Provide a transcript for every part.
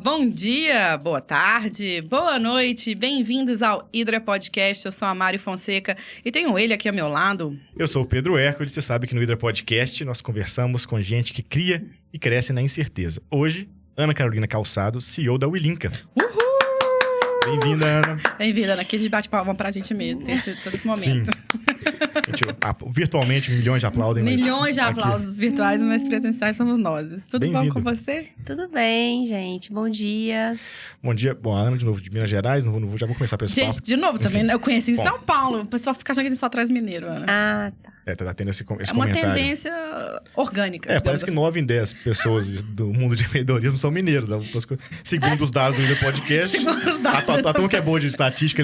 bom dia, boa tarde, boa noite, bem-vindos ao Hydra Podcast. Eu sou a Mari Fonseca e tenho ele aqui ao meu lado. Eu sou o Pedro Hércules, você sabe que no Hydra Podcast nós conversamos com gente que cria e cresce na incerteza. Hoje, Ana Carolina Calçado, CEO da Willinka. Uhul! Bem-vinda, Ana. Bem-vinda, Ana. Aqui a gente bate palma pra gente mesmo, todo esse momento. Sim. Virtualmente, milhões de aplaudem. Milhões de aplausos virtuais, mas presenciais somos nós. Tudo bom com você? Tudo bem, gente. Bom dia. Bom dia. Bom, a Ana de novo de Minas Gerais, já vou começar pelo Gente, de novo também, né? Eu conheci em São Paulo. O pessoal fica achando que a gente só traz mineiro, Ana. Ah, tá. Tá tendo esse comentário. É uma tendência orgânica. Parece que 9 em 10 pessoas do mundo de empreendedorismo são mineiros. Segundo os dados do Hydra Podcast. Segundo os dados. A turma que é boa de estatística,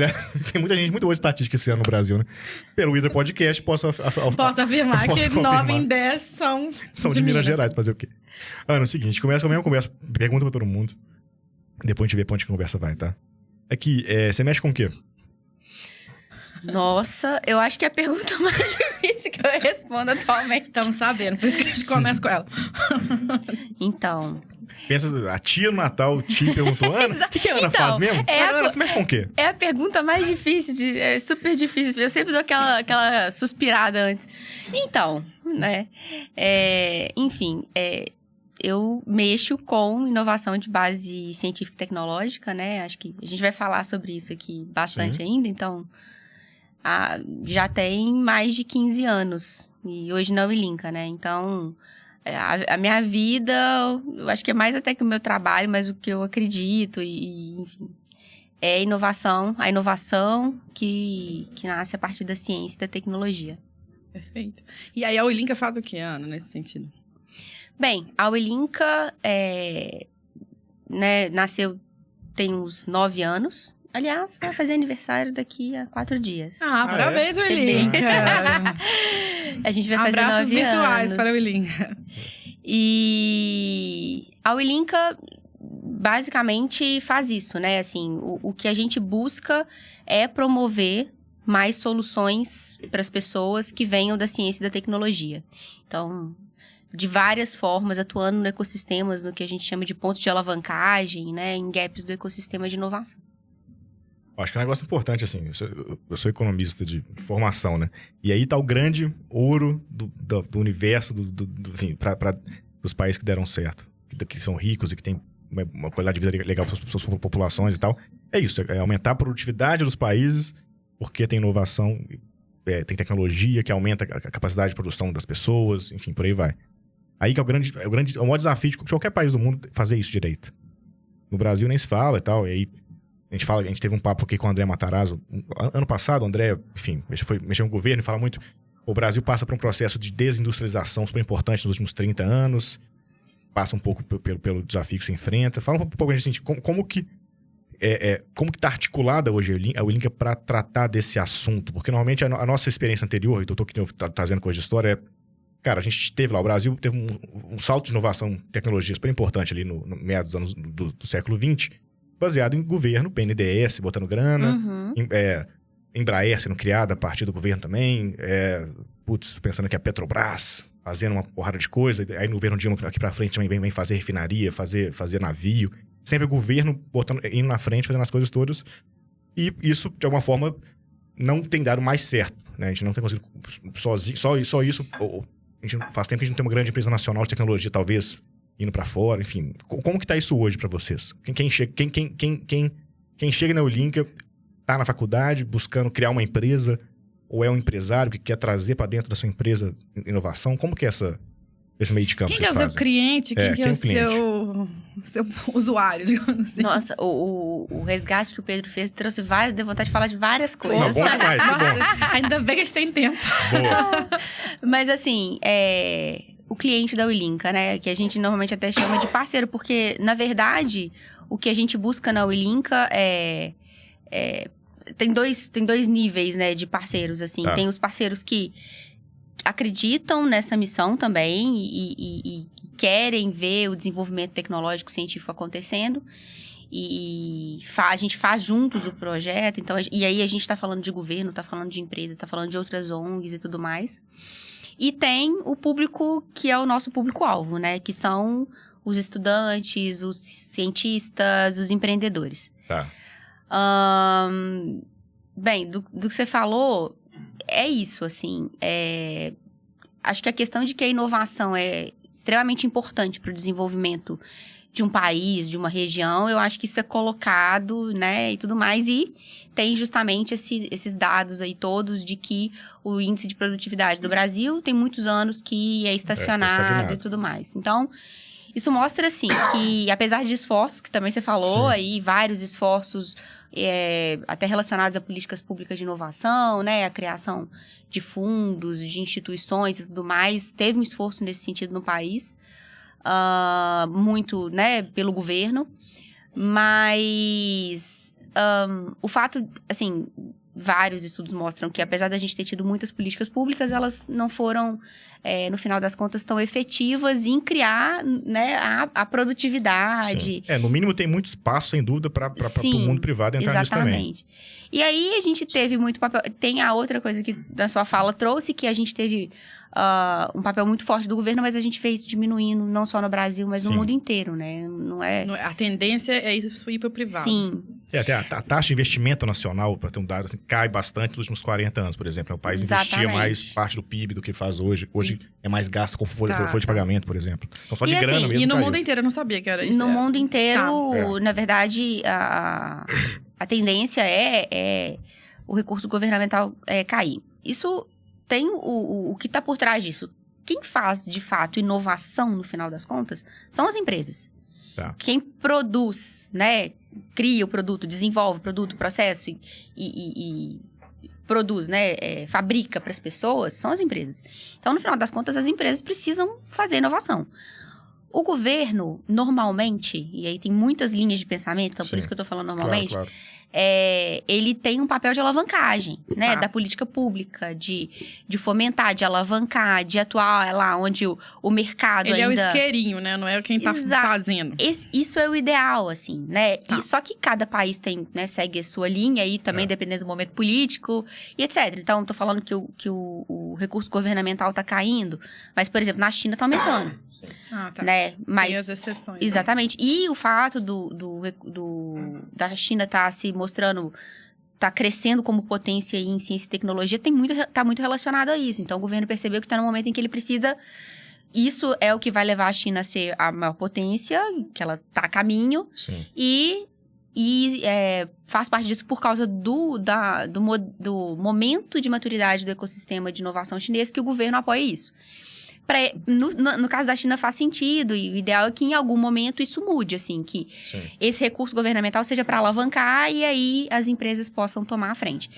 tem muita gente muito boa de estatística esse ano no Brasil, né? Pelo Hydra Podcast, posso afirmar que 9 em 10 são de Minas Gerais. Fazer o quê? Ana, é o seguinte, começa com a mesma conversa. Pergunta pra todo mundo. Depois a gente vê pra onde a conversa vai, tá? Aqui, você mexe com o quê? Nossa, eu acho que é a pergunta mais difícil que eu respondo atualmente. Estamos sabendo, por isso que a gente começa com ela. Então... Pensa, a tia no Natal, o tio perguntou, Ana, o que a Ana faz mesmo? Ana, você mexe com o quê? É a pergunta mais difícil, é super difícil. Eu sempre dou aquela suspirada antes. Então, né? Eu mexo com inovação de base científica e tecnológica, né? Acho que a gente vai falar sobre isso aqui bastante ainda, então... já tem mais de 15 anos, e hoje na Willinka, né? Então, a minha vida, eu acho que é mais até que o meu trabalho, mas o que eu acredito, enfim, é a inovação que nasce a partir da ciência e da tecnologia. Perfeito. E aí a Willinka faz o que, Ana, nesse sentido? Bem, a Willinka nasceu tem uns 9 anos. Aliás, vai fazer aniversário daqui a 4 dias. Parabéns, Willinka! A gente vai fazer 9 anos. Abraços virtuais para a Willinka. E a Willinka basicamente faz isso, né? Assim, o que a gente busca é promover mais soluções para as pessoas que venham da ciência e da tecnologia. Então, de várias formas, atuando no ecossistema, no que a gente chama de pontos de alavancagem, né? Em gaps do ecossistema de inovação. Acho que é um negócio importante, assim, eu sou economista de formação, né? E aí tá o grande ouro do universo, enfim, para os países que deram certo, que são ricos e que têm uma qualidade de vida legal para as suas populações e tal. É isso, é aumentar a produtividade dos países, porque tem inovação, tem tecnologia que aumenta a capacidade de produção das pessoas, enfim, por aí vai. Aí que é o maior desafio de qualquer país do mundo fazer isso direito. No Brasil nem se fala e tal, e aí a gente teve um papo aqui com o André Matarazzo ano passado. O André, enfim, mexeu no governo e fala muito. O Brasil passa por um processo de desindustrialização super importante nos últimos 30 anos. Passa um pouco pelo desafio que se enfrenta. Fala um pouco a gente, como que tá articulada hoje a Willinka para tratar desse assunto? Porque normalmente a nossa experiência anterior, e eu tô aqui trazendo coisa de história, cara, a gente teve lá, o Brasil teve um salto de inovação e tecnologia super importante ali no meados dos anos do século XX. Baseado em governo, BNDES, botando grana, Embraer sendo criada a partir do governo também, pensando que a Petrobras fazendo uma porrada de coisa, aí no governo Dilma aqui pra frente também vem fazer refinaria, fazer navio, sempre o governo indo na frente, fazendo as coisas todas, e isso, de alguma forma, não tem dado mais certo, né? A gente não tem conseguido só isso, a gente faz tempo que a gente não tem uma grande empresa nacional de tecnologia, talvez, indo pra fora, enfim. Como que tá isso hoje pra vocês? Quem chega na Willinka tá na faculdade buscando criar uma empresa, ou é um empresário que quer trazer pra dentro da sua empresa inovação? Como que é esse meio de campo? Quem que é o seu cliente? Quem que é o seu usuário, digamos assim? Nossa, o resgate que o Pedro fez trouxe deu vontade de falar de várias coisas. Não, bom demais, que bom. Ainda bem que a gente tem tempo. Boa. Mas assim, o cliente da Willinka, né? Que a gente normalmente até chama de parceiro, porque, na verdade, o que a gente busca na Willinka tem dois níveis, né, de parceiros, assim. Tem os parceiros que acreditam nessa missão também e querem ver o desenvolvimento tecnológico científico acontecendo. E a gente faz juntos o projeto. Então, e aí a gente está falando de governo, está falando de empresas, está falando de outras ONGs e tudo mais. E tem o público que é o nosso público-alvo, né? Que são os estudantes, os cientistas, os empreendedores. Tá. Bem, do que você falou, é isso, assim. Acho que a questão de que a inovação é extremamente importante para o desenvolvimento de um país, de uma região, eu acho que isso é colocado, né, e tudo mais, e tem justamente esses dados aí todos de que o índice de produtividade do Brasil tem muitos anos que é estacionado e tudo mais. Então, isso mostra, assim, que apesar de esforços, que também você falou, aí vários esforços até relacionados a políticas públicas de inovação, né, a criação de fundos, de instituições e tudo mais, teve um esforço nesse sentido no país, muito, né, pelo governo, mas o fato, assim, vários estudos mostram que apesar da gente ter tido muitas políticas públicas, elas não foram, no final das contas, tão efetivas em criar, né, a produtividade. Sim. No mínimo tem muito espaço, sem dúvida, para o mundo privado entrar nisso também. Exatamente. E aí a gente teve muito papel. Tem a outra coisa que da sua fala trouxe, que a gente teve um papel muito forte do governo, mas a gente fez diminuindo, não só no Brasil, mas no mundo inteiro, né? Não é... A tendência é isso ir para o privado. Sim. Até a taxa de investimento nacional, para ter um dado assim, cai bastante nos últimos 40 anos, por exemplo. O país investia mais parte do PIB do que faz hoje. Hoje é mais gasto com folha de pagamento, por exemplo. Então, só de grana mesmo. E no caiu. mundo inteiro, eu não sabia que era isso. No mundo inteiro, na verdade, a tendência é o recurso governamental cair. Isso tem o que está por trás disso. Quem faz, de fato, inovação, no final das contas, são as empresas. Tá. Quem produz, né, cria o produto, desenvolve o produto, processo e produz, né, fabrica para as pessoas, são as empresas. Então, no final das contas, as empresas precisam fazer inovação. O governo, normalmente, e aí tem muitas linhas de pensamento, então por isso que eu estou falando normalmente, claro. Ele tem um papel de alavancagem, né, da política pública, de fomentar, de alavancar, de atuar lá onde o mercado Ele ainda... é o isqueirinho, né? Não é quem tá fazendo. Isso é o ideal, assim, né? Tá. Só que cada país tem, né, segue a sua linha e também dependendo do momento político e etc. Então, tô falando que o recurso governamental tá caindo, mas, por exemplo, na China tá aumentando. Tá. Né? Mas, tem as exceções. Exatamente. Né? E o fato da China tá se mostrando, tá crescendo como potência em ciência e tecnologia, tá muito relacionado a isso. Então, o governo percebeu que tá no momento em que ele precisa... Isso é o que vai levar a China a ser a maior potência, que ela tá a caminho. Sim. E faz parte disso por causa do momento de maturidade do ecossistema de inovação chinês que o governo apoia isso. No caso da China faz sentido, e o ideal é que em algum momento isso mude, assim, que esse recurso governamental seja para alavancar e aí as empresas possam tomar a frente.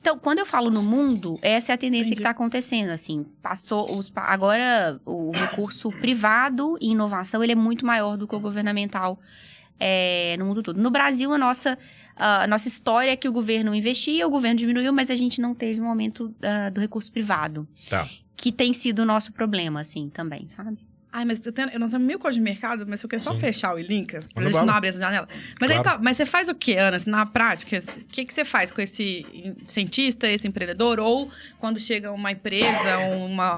Então, quando eu falo no mundo, essa é a tendência que está acontecendo, assim, agora o recurso privado em inovação, ele é muito maior do que o governamental no mundo todo. No Brasil, a nossa história é que o governo investia, o governo diminuiu, mas a gente não teve um aumento do recurso privado. Tá. Que tem sido o nosso problema, assim, também, sabe? Ai, mas eu não sei meio código de mercado, mas eu quero só fechar o Ilinka, pra gente não abrir essa janela. Mas, claro. mas você faz o quê, Ana, assim, na prática? O que você faz com esse cientista, esse empreendedor? Ou quando chega uma empresa,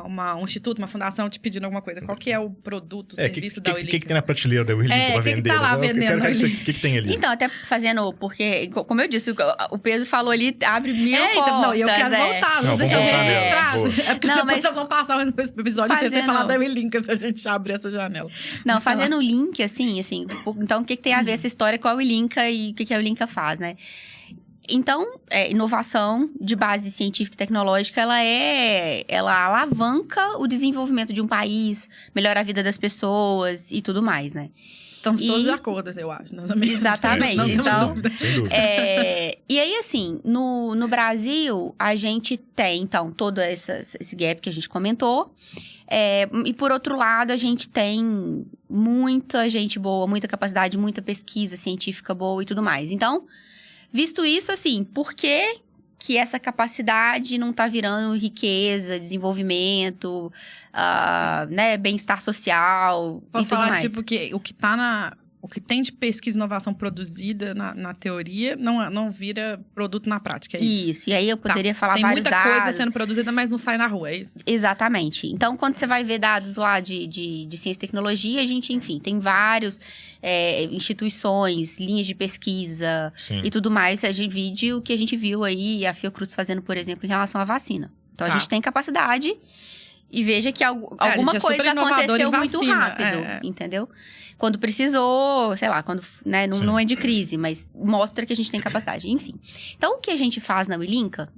um instituto, uma fundação te pedindo alguma coisa? Qual que é o produto, o serviço da Ilinka? O que tem na prateleira da Ilinka pra vender? O que tá lá vendendo? O que tem ali? Então, até fazendo, porque, como eu disse, o Pedro falou ali, abre mil portas. Então, não, e eu quero voltar, não deixa eu registrado. É porque depois nós vamos passar no episódio inteiro sem falar da Ilinka, se a gente abrir essa janela. Não, fazendo o link, assim, então o que tem a ver essa história com a Ilinka e o que a Ilinka faz, né? Então, inovação de base científica e tecnológica, ela alavanca o desenvolvimento de um país, melhora a vida das pessoas e tudo mais, né? Estamos todos de acordo, eu acho. Exatamente. Então, sem dúvida. E aí, assim, no Brasil, a gente tem, então, todo esse gap que a gente comentou. E por outro lado, a gente tem muita gente boa, muita capacidade, muita pesquisa científica boa e tudo mais. Então, visto isso, assim, por que essa capacidade não tá virando riqueza, desenvolvimento, né, bem-estar social Posso e tudo falar, mais? tipo, que o que tá o que tem de pesquisa e inovação produzida na teoria não vira produto na prática, é isso? Isso, e aí eu poderia falar tem vários muita dados. coisa sendo produzida, mas não sai na rua, é isso? Exatamente. Então, quando você vai ver dados lá de ciência e tecnologia, a gente, enfim, tem vários instituições, linhas de pesquisa e tudo mais. A gente vide o que a gente viu aí, a Fiocruz fazendo, por exemplo, em relação à vacina. Então, a gente tem capacidade e veja que alguma coisa aconteceu muito rápido, entendeu? Quando precisou, sei lá, quando não é de crise, mas mostra que a gente tem capacidade, enfim. Então, o que a gente faz na Wilinca,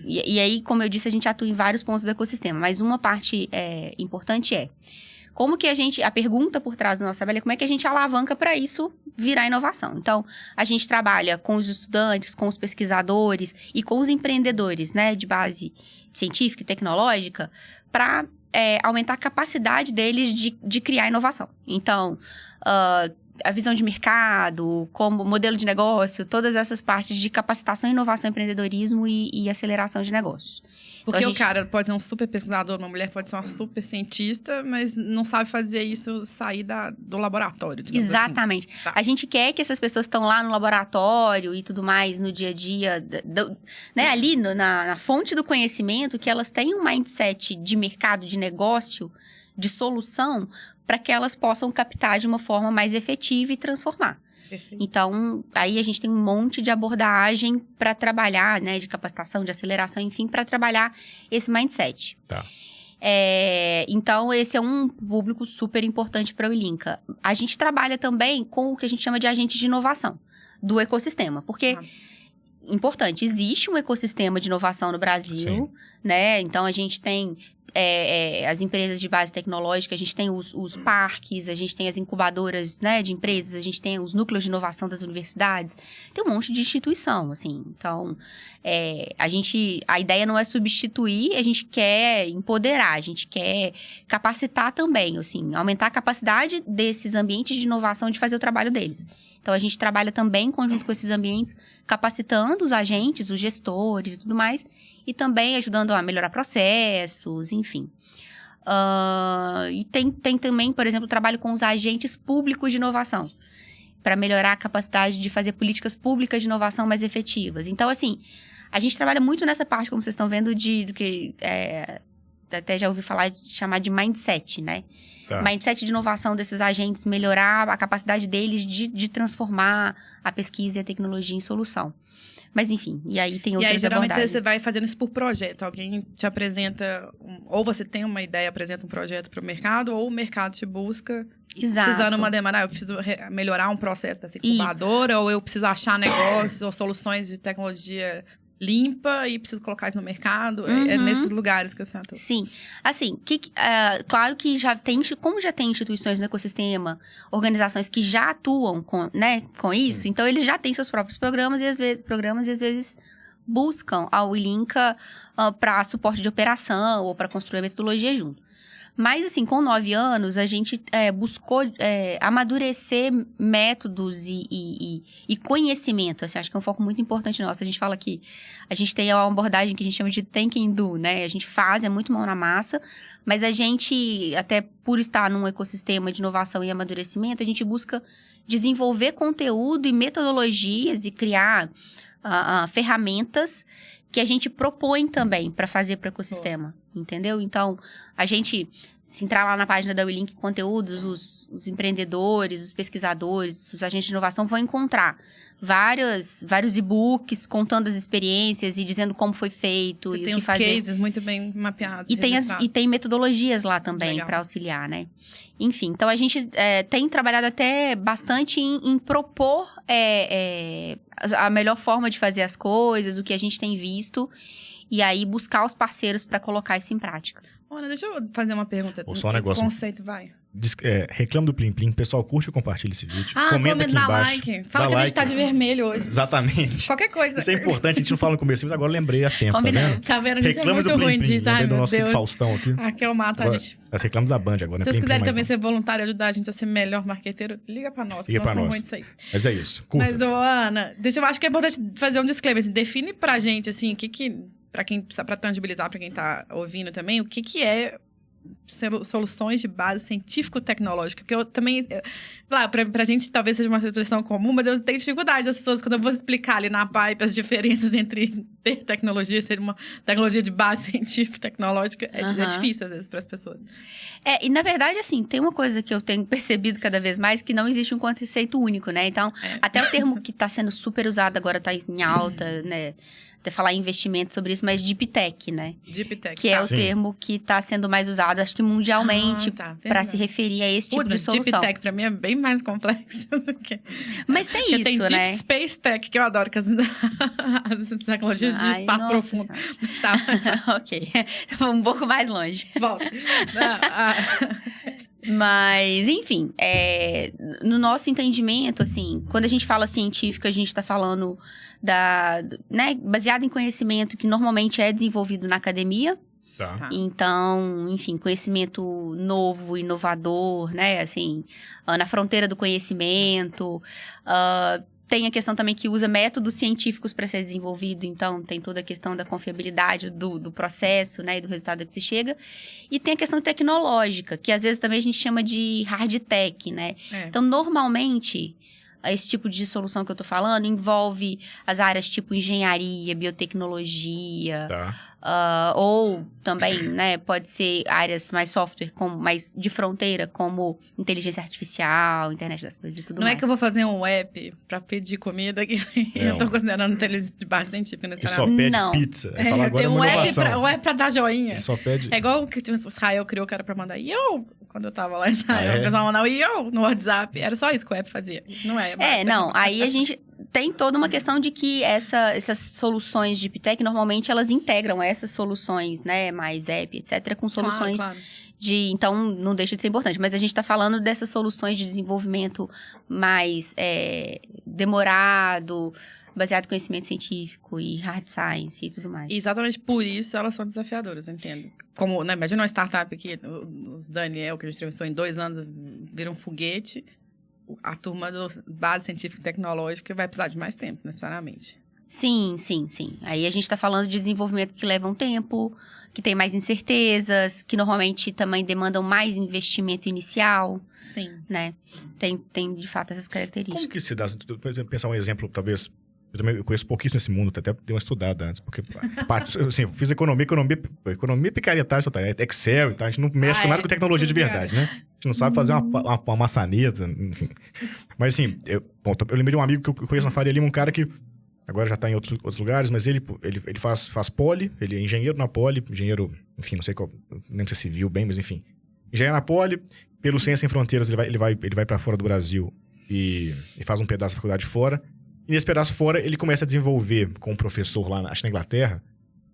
e aí, como eu disse, a gente atua em vários pontos do ecossistema, mas uma parte importante como que a pergunta por trás do nosso trabalho é como é que a gente alavanca para isso virar inovação. Então, a gente trabalha com os estudantes, com os pesquisadores e com os empreendedores, de base científica e tecnológica, para aumentar a capacidade deles de criar inovação. Então, a visão de mercado, como modelo de negócio, todas essas partes de capacitação, inovação, empreendedorismo e aceleração de negócios. Porque então, o cara pode ser um super pesquisador, uma mulher pode ser uma super cientista, mas não sabe fazer isso sair do laboratório. Exatamente. Assim. Tá. A gente quer que essas pessoas estão lá no laboratório e tudo mais, no dia a dia, ali na fonte do conhecimento, que elas tenham um mindset de mercado, de negócio, de solução, para que elas possam captar de uma forma mais efetiva e transformar. Perfeito. Então, aí a gente tem um monte de abordagem para trabalhar, de capacitação, de aceleração, enfim, para trabalhar esse mindset. Tá. Então, esse é um público super importante para o Wilinca. A gente trabalha também com o que a gente chama de agentes de inovação do ecossistema, porque... Importante, existe um ecossistema de inovação no Brasil, Então, a gente tem as empresas de base tecnológica, a gente tem os parques, a gente tem as incubadoras, de empresas, a gente tem os núcleos de inovação das universidades, tem um monte de instituição, assim. Então, a ideia não é substituir, a gente quer empoderar, a gente quer capacitar também, assim, aumentar a capacidade desses ambientes de inovação de fazer o trabalho deles. Então, a gente trabalha também em conjunto com esses ambientes, capacitando os agentes, os gestores e tudo mais, e também ajudando a melhorar processos, enfim. E tem também, por exemplo, o trabalho com os agentes públicos de inovação, para melhorar a capacidade de fazer políticas públicas de inovação mais efetivas. Então, assim, a gente trabalha muito nessa parte, como vocês estão vendo, do que até já ouvi falar, chamar de mindset, Tá. Mindset de inovação desses agentes, melhorar a capacidade deles de transformar a pesquisa e a tecnologia em solução. Mas, enfim, e aí tem outras abordagens. E aí, geralmente, você vai fazendo isso por projeto. Alguém te apresenta, ou você tem uma ideia, apresenta um projeto para o mercado, ou o mercado te busca... Exato. Precisando uma demanda, eu preciso melhorar um processo dessa incubadora, ou eu preciso achar negócios ou soluções de tecnologia... limpa e preciso colocar isso no mercado. É nesses lugares que você atua. Sim. Assim, claro que como já tem instituições no ecossistema, organizações que já atuam com isso, então eles já têm seus próprios programas e às vezes buscam a Wilinca para suporte de operação ou para construir a metodologia junto. Mas, assim, com 9 anos, a gente buscou amadurecer métodos e conhecimento. Assim, acho que é um foco muito importante nosso. A gente fala que a gente tem uma abordagem que a gente chama de think and do, A gente faz, é muito mão na massa, mas a gente, até por estar num ecossistema de inovação e amadurecimento, a gente busca desenvolver conteúdo e metodologias e criar ferramentas que a gente propõe também para fazer para o ecossistema, entendeu? Então, a gente, se entrar lá na página da Wilinca Conteúdos, os empreendedores, os pesquisadores, os agentes de inovação vão encontrar vários e-books contando as experiências e dizendo como foi feito. Você tem os cases muito bem mapeados, e tem metodologias lá também para auxiliar, Enfim, então a gente tem trabalhado até bastante em propor a melhor forma de fazer as coisas, o que a gente tem visto, e aí buscar os parceiros para colocar isso em prática. Olha, deixa eu fazer uma pergunta. Ou só um negócio. O conceito vai. Reclama do Plim Plim. Pessoal, curte e compartilha esse vídeo. Comenta aqui embaixo. Like. Fala que a gente tá de vermelho hoje. Exatamente. Qualquer coisa. Isso é importante, a gente não fala no começo, mas agora eu lembrei a tempo, Combinado. Tá vendo? A gente reclama é muito ruim disso. Ai, do meu nosso Deus. Faustão aqui. Aqui eu mato a gente. Nós reclamamos da Band agora. Se vocês quiserem também ser voluntário e ajudar a gente a ser melhor marqueteiro, liga pra nós. Liga pra nós. Muito isso aí. Mas é isso. Curta. Mas, Ana, eu acho que é importante fazer um disclaimer. Assim, define pra gente, assim, pra tangibilizar pra quem tá ouvindo também, o que é soluções de base científico-tecnológica. Porque eu também... Claro, pra gente talvez seja uma expressão comum, mas eu tenho dificuldade das pessoas, quando eu vou explicar ali na pipe as diferenças entre ter tecnologia e ser uma tecnologia de base científico-tecnológica. É difícil, às vezes, para as pessoas. E na verdade, assim, tem uma coisa que eu tenho percebido cada vez mais, que não existe um conceito único, né? Então, até o termo que está sendo super usado agora está em alta, né? Até falar em investimento sobre isso, mas Deep Tech, né? Deep Tech, que é o termo que está sendo mais usado, acho que mundialmente, para se referir a esse tipo de solução. Deep Tech, para mim, é bem mais complexo do que... Mas tem isso, tem né? Deep Space Tech, que eu adoro, que as tecnologias de espaço profundo. Ok, um pouco mais longe. Volta. Mas, enfim, no nosso entendimento, assim, quando a gente fala científico, a gente está falando né, baseado em conhecimento que normalmente é desenvolvido na academia. Tá. Então, enfim, conhecimento novo, inovador, né, assim, na fronteira do conhecimento. Tem a questão também que usa métodos científicos para ser desenvolvido, então tem toda a questão da confiabilidade do processo, né, e do resultado que se chega. E tem a questão tecnológica, que às vezes também a gente chama de hard tech, né? Então, normalmente, esse tipo de solução que eu tô falando envolve as áreas tipo engenharia, biotecnologia, ou também, né, pode ser áreas mais software, mais de fronteira, como inteligência artificial, internet das coisas e tudo mais. Não é que eu vou fazer um app pra pedir comida que eu tô considerando inteligência de base científica necessariamente. Ele só pede pizza. Eu tenho um app pra dar joinha. Ele só pede... É igual o que o Israel criou, que era pra mandar yo, quando eu tava lá em Israel. O pessoal mandava yo no WhatsApp. Era só isso que o app fazia. Não é. Não. Aí a gente tem toda uma questão de que essas soluções de Deep Tech, normalmente, elas integram essas soluções, né, mais app, etc., com soluções então, não deixa de ser importante. Mas a gente está falando dessas soluções de desenvolvimento mais demorado, baseado em conhecimento científico e hard science e tudo mais. E exatamente por isso elas são desafiadoras, eu entendo. Como, né, imagina uma startup aqui, os Daniel, que a gente entrevistou em 2 anos, viram um foguete. A turma do base científica e tecnológica vai precisar de mais tempo, necessariamente. Sim. Aí a gente está falando de desenvolvimentos que levam tempo, que tem mais incertezas, que normalmente também demandam mais investimento inicial. Sim. Né? Tem de fato, essas características. Como que se dá? Pensar um exemplo, talvez... Eu conheço pouquíssimo esse mundo, até dei uma estudada antes, porque assim, eu fiz economia picaretagem, Excel e tal, a gente não mexe com nada com tecnologia de verdade, né? A gente não sabe fazer uma maçaneta, enfim. Mas assim, eu lembrei de um amigo que eu conheço na Faria Lima, um cara que agora já tá em outros lugares, mas ele faz poli, ele é engenheiro na poli, enfim, não sei qual, nem sei se viu bem, mas enfim. Engenheiro na poli, pelo Ciência Sem Fronteiras, ele vai para fora do Brasil e faz um pedaço da faculdade fora. E nesse pedaço fora, ele começa a desenvolver com um professor lá, acho que na Inglaterra,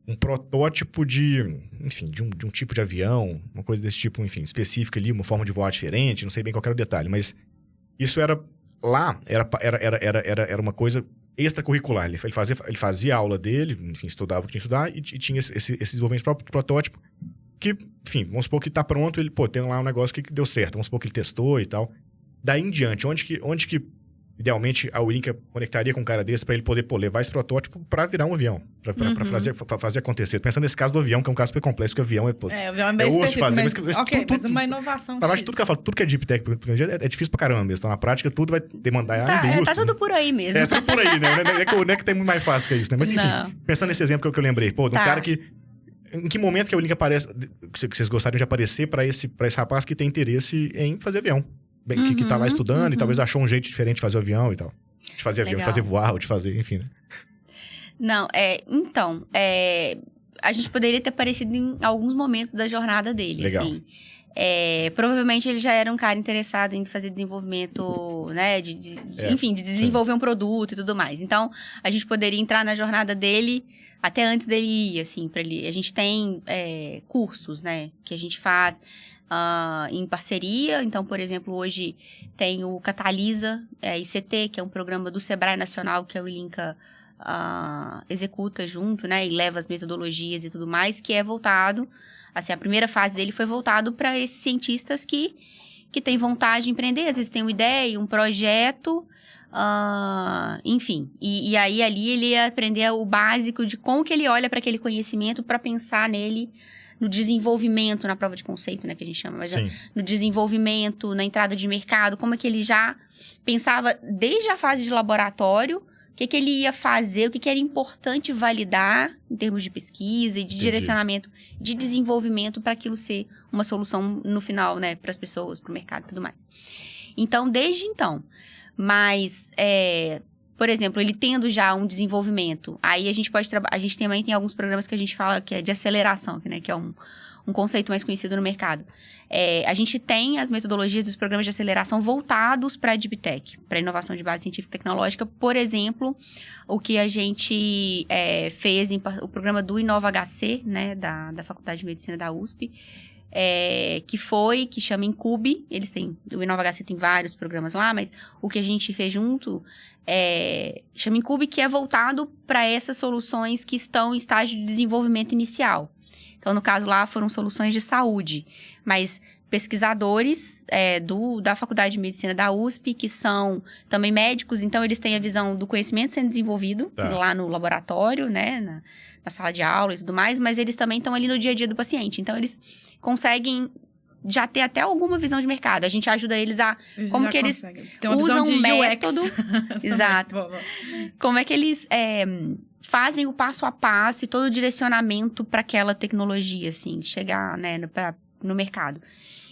um protótipo de um tipo de avião, uma coisa desse tipo, enfim, específica ali, uma forma de voar diferente, não sei bem qual era o detalhe, mas isso era uma coisa extracurricular. Ele fazia a aula dele, enfim, estudava o que tinha que estudar e tinha esse desenvolvimento de protótipo que, enfim, vamos supor que tá pronto, ele, tem lá um negócio que deu certo, vamos supor que ele testou e tal. Daí em diante, onde que idealmente, a Ulinka conectaria com um cara desse para ele poder levar esse protótipo para virar um avião, para fazer acontecer. Pensando nesse caso do avião, que é um caso super complexo, que o avião o avião é bem específico, fazer, mas uma inovação X. Tudo que é Deep Tech, é difícil pra caramba mesmo. Então, na prática, tudo vai demandar a indústria. Tá tudo por aí mesmo. Tudo por aí, né? Não é que tem muito mais fácil que isso, né? Mas, enfim, pensando nesse exemplo que eu lembrei, de um cara que... Em que momento que a Ulinka aparece, que vocês gostariam de aparecer para esse rapaz que tem interesse em fazer avião? Que tá lá estudando e talvez achou um jeito diferente de fazer o avião e tal. De fazer avião, de fazer voar, ou de fazer, enfim, né? Não, então, a gente poderia ter aparecido em alguns momentos da jornada dele, legal. Assim. Provavelmente ele já era um cara interessado em fazer desenvolvimento, né, enfim, de desenvolver um produto e tudo mais. Então, a gente poderia entrar na jornada dele até antes dele ir, assim, pra ele. A gente tem cursos, né, que a gente faz em parceria. Então, por exemplo, hoje tem o Catalisa ICT, que é um programa do Sebrae Nacional, que a Ulinka executa junto, né, e leva as metodologias e tudo mais, que é voltado, assim, a primeira fase dele foi voltado para esses cientistas que têm vontade de empreender, às vezes tem uma ideia, um projeto, enfim, e aí ali ele ia aprender o básico de como que ele olha para aquele conhecimento para pensar nele no desenvolvimento, na prova de conceito, né, que a gente chama, mas no desenvolvimento, na entrada de mercado, como é que ele já pensava desde a fase de laboratório, o que ele ia fazer, o que era importante validar em termos de pesquisa e de direcionamento, de desenvolvimento para aquilo ser uma solução no final, né, para as pessoas, para o mercado e tudo mais. Então, desde então, mas... por exemplo, ele tendo já um desenvolvimento, aí a gente pode a gente também tem alguns programas que a gente fala que é de aceleração, né, que é um conceito mais conhecido no mercado. A gente tem as metodologias dos programas de aceleração voltados para a Deep Tech, para a inovação de base científica e tecnológica. Por exemplo, o que a gente fez o programa do InovaHC, né, da Faculdade de Medicina da USP, que chama Incube. O InovaHC tem vários programas lá, mas o que a gente fez junto chama Incube, que é voltado para essas soluções que estão em estágio de desenvolvimento inicial. Então, no caso lá, foram soluções de saúde, mas pesquisadores da Faculdade de Medicina da USP, que são também médicos, então eles têm a visão do conhecimento sendo desenvolvido lá no laboratório, né, na sala de aula e tudo mais, mas eles também estão ali no dia a dia do paciente. Então, eles conseguem já ter até alguma visão de mercado. A gente ajuda eles como que eles usam o método. Exato. Como é que eles fazem o passo a passo e todo o direcionamento para aquela tecnologia, assim, chegar, né, no mercado.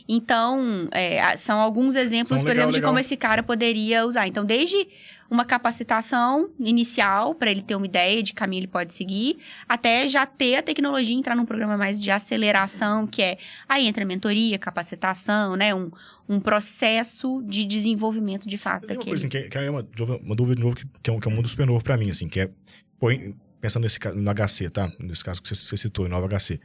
Então, são alguns exemplos, por exemplo, de como esse cara poderia usar. Então, desde uma capacitação inicial, para ele ter uma ideia de caminho ele pode seguir, até já ter a tecnologia, entrar num programa mais de aceleração, que aí entra mentoria, capacitação, né, um processo de desenvolvimento de fato. Tem uma coisa assim, que é uma dúvida de novo, que é um mundo super novo para mim, assim, que é, pensando no HC, tá? Nesse caso que você citou, no HC.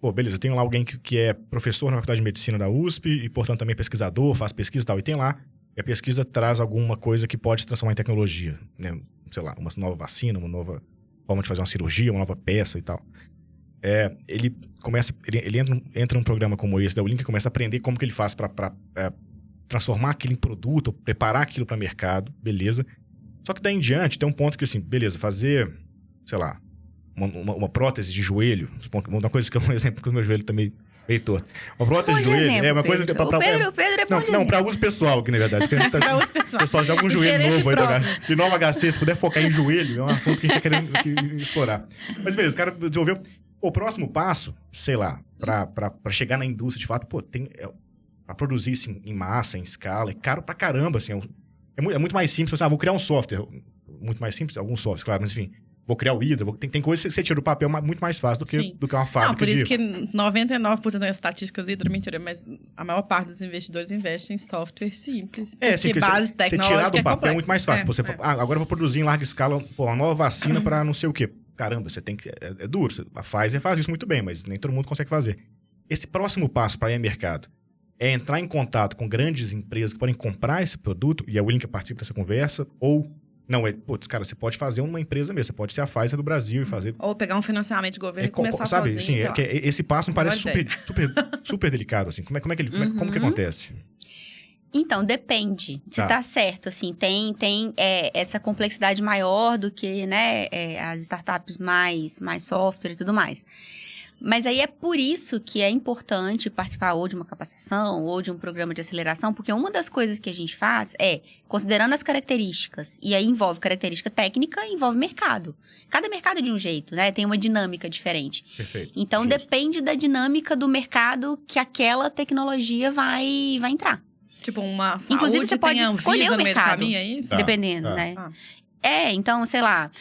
Pô, beleza, eu tenho lá alguém que é professor na Faculdade de Medicina da USP e, portanto, também pesquisador, faz pesquisa e tal. E tem lá, e a pesquisa traz alguma coisa que pode se transformar em tecnologia, né? Sei lá, uma nova vacina, uma nova forma de fazer uma cirurgia, uma nova peça e tal. Ele entra num programa como esse da Olink e começa a aprender como que ele faz para transformar aquilo em produto, preparar aquilo para mercado, beleza. Só que daí em diante tem um ponto que, assim, beleza, fazer, sei lá, uma prótese de joelho, uma coisa que é um exemplo que o meu joelho tá meio torto. Uma prótese de joelho é uma coisa que o Pedro é bom não, para uso pessoal, que na verdade. Para uso pessoal. O pessoal joga um joelho novo aí de InovaHC, se puder focar em joelho, é um assunto que a gente tá querendo explorar. Mas beleza, o cara desenvolveu. O próximo passo, sei lá, para chegar na indústria de fato, para produzir isso em massa, em escala, é caro pra caramba, assim. É muito mais simples, vou criar um software. Muito mais simples, alguns softwares, claro, mas enfim. Vou criar o Hydra, tem coisas que você tira do papel muito mais fácil do que uma fábrica. Não, por isso que 99% das estatísticas Hydra, mentira, mas a maior parte dos investidores investe em software simples. Porque base tecnológica você tirar do papel é muito mais fácil. Você fala, agora eu vou produzir em larga escala uma nova vacina para não sei o quê. Caramba, você tem que... É duro. A Pfizer faz isso muito bem, mas nem todo mundo consegue fazer. Esse próximo passo para ir ao mercado é entrar em contato com grandes empresas que podem comprar esse produto, e a Olink participa dessa conversa, ou... Não, cara, você pode fazer uma empresa mesmo. Você pode ser a Pfizer do Brasil e fazer... Ou pegar um financiamento de governo e começar sabe, sozinho, assim, esse passo me parece super delicado, assim. Como que acontece? Então, depende. Se tá certo, assim, tem essa complexidade maior do que, né, as startups mais software e tudo mais. Mas aí é por isso que é importante participar ou de uma capacitação ou de um programa de aceleração, porque uma das coisas que a gente faz considerando as características, e aí envolve característica técnica e envolve mercado. Cada mercado é de um jeito, né? Tem uma dinâmica diferente. Perfeito. Então, depende da dinâmica do mercado que aquela tecnologia vai entrar. Tipo, uma saúde. Inclusive, você pode escolher o mercado, no meio do caminho, é isso? Dependendo, né? Então, sei lá,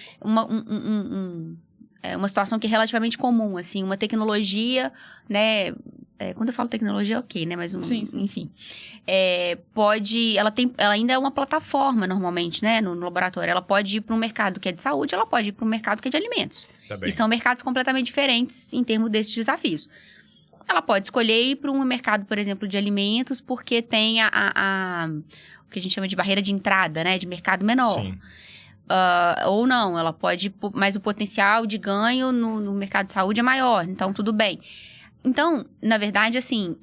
uma situação que é relativamente comum, assim, uma tecnologia, né? Quando eu falo tecnologia, ok, né? Mas, sim. Enfim. Ela ainda é uma plataforma, normalmente, né? No laboratório. Ela pode ir para um mercado que é de saúde, ela pode ir para um mercado que é de alimentos. E são mercados completamente diferentes em termos desses desafios. Ela pode escolher ir para um mercado, por exemplo, de alimentos, porque tem o que a gente chama de barreira de entrada, né? De mercado menor. Sim. Ou não, ela pode... Mas o potencial de ganho no mercado de saúde é maior, então tudo bem. Então, na verdade, assim,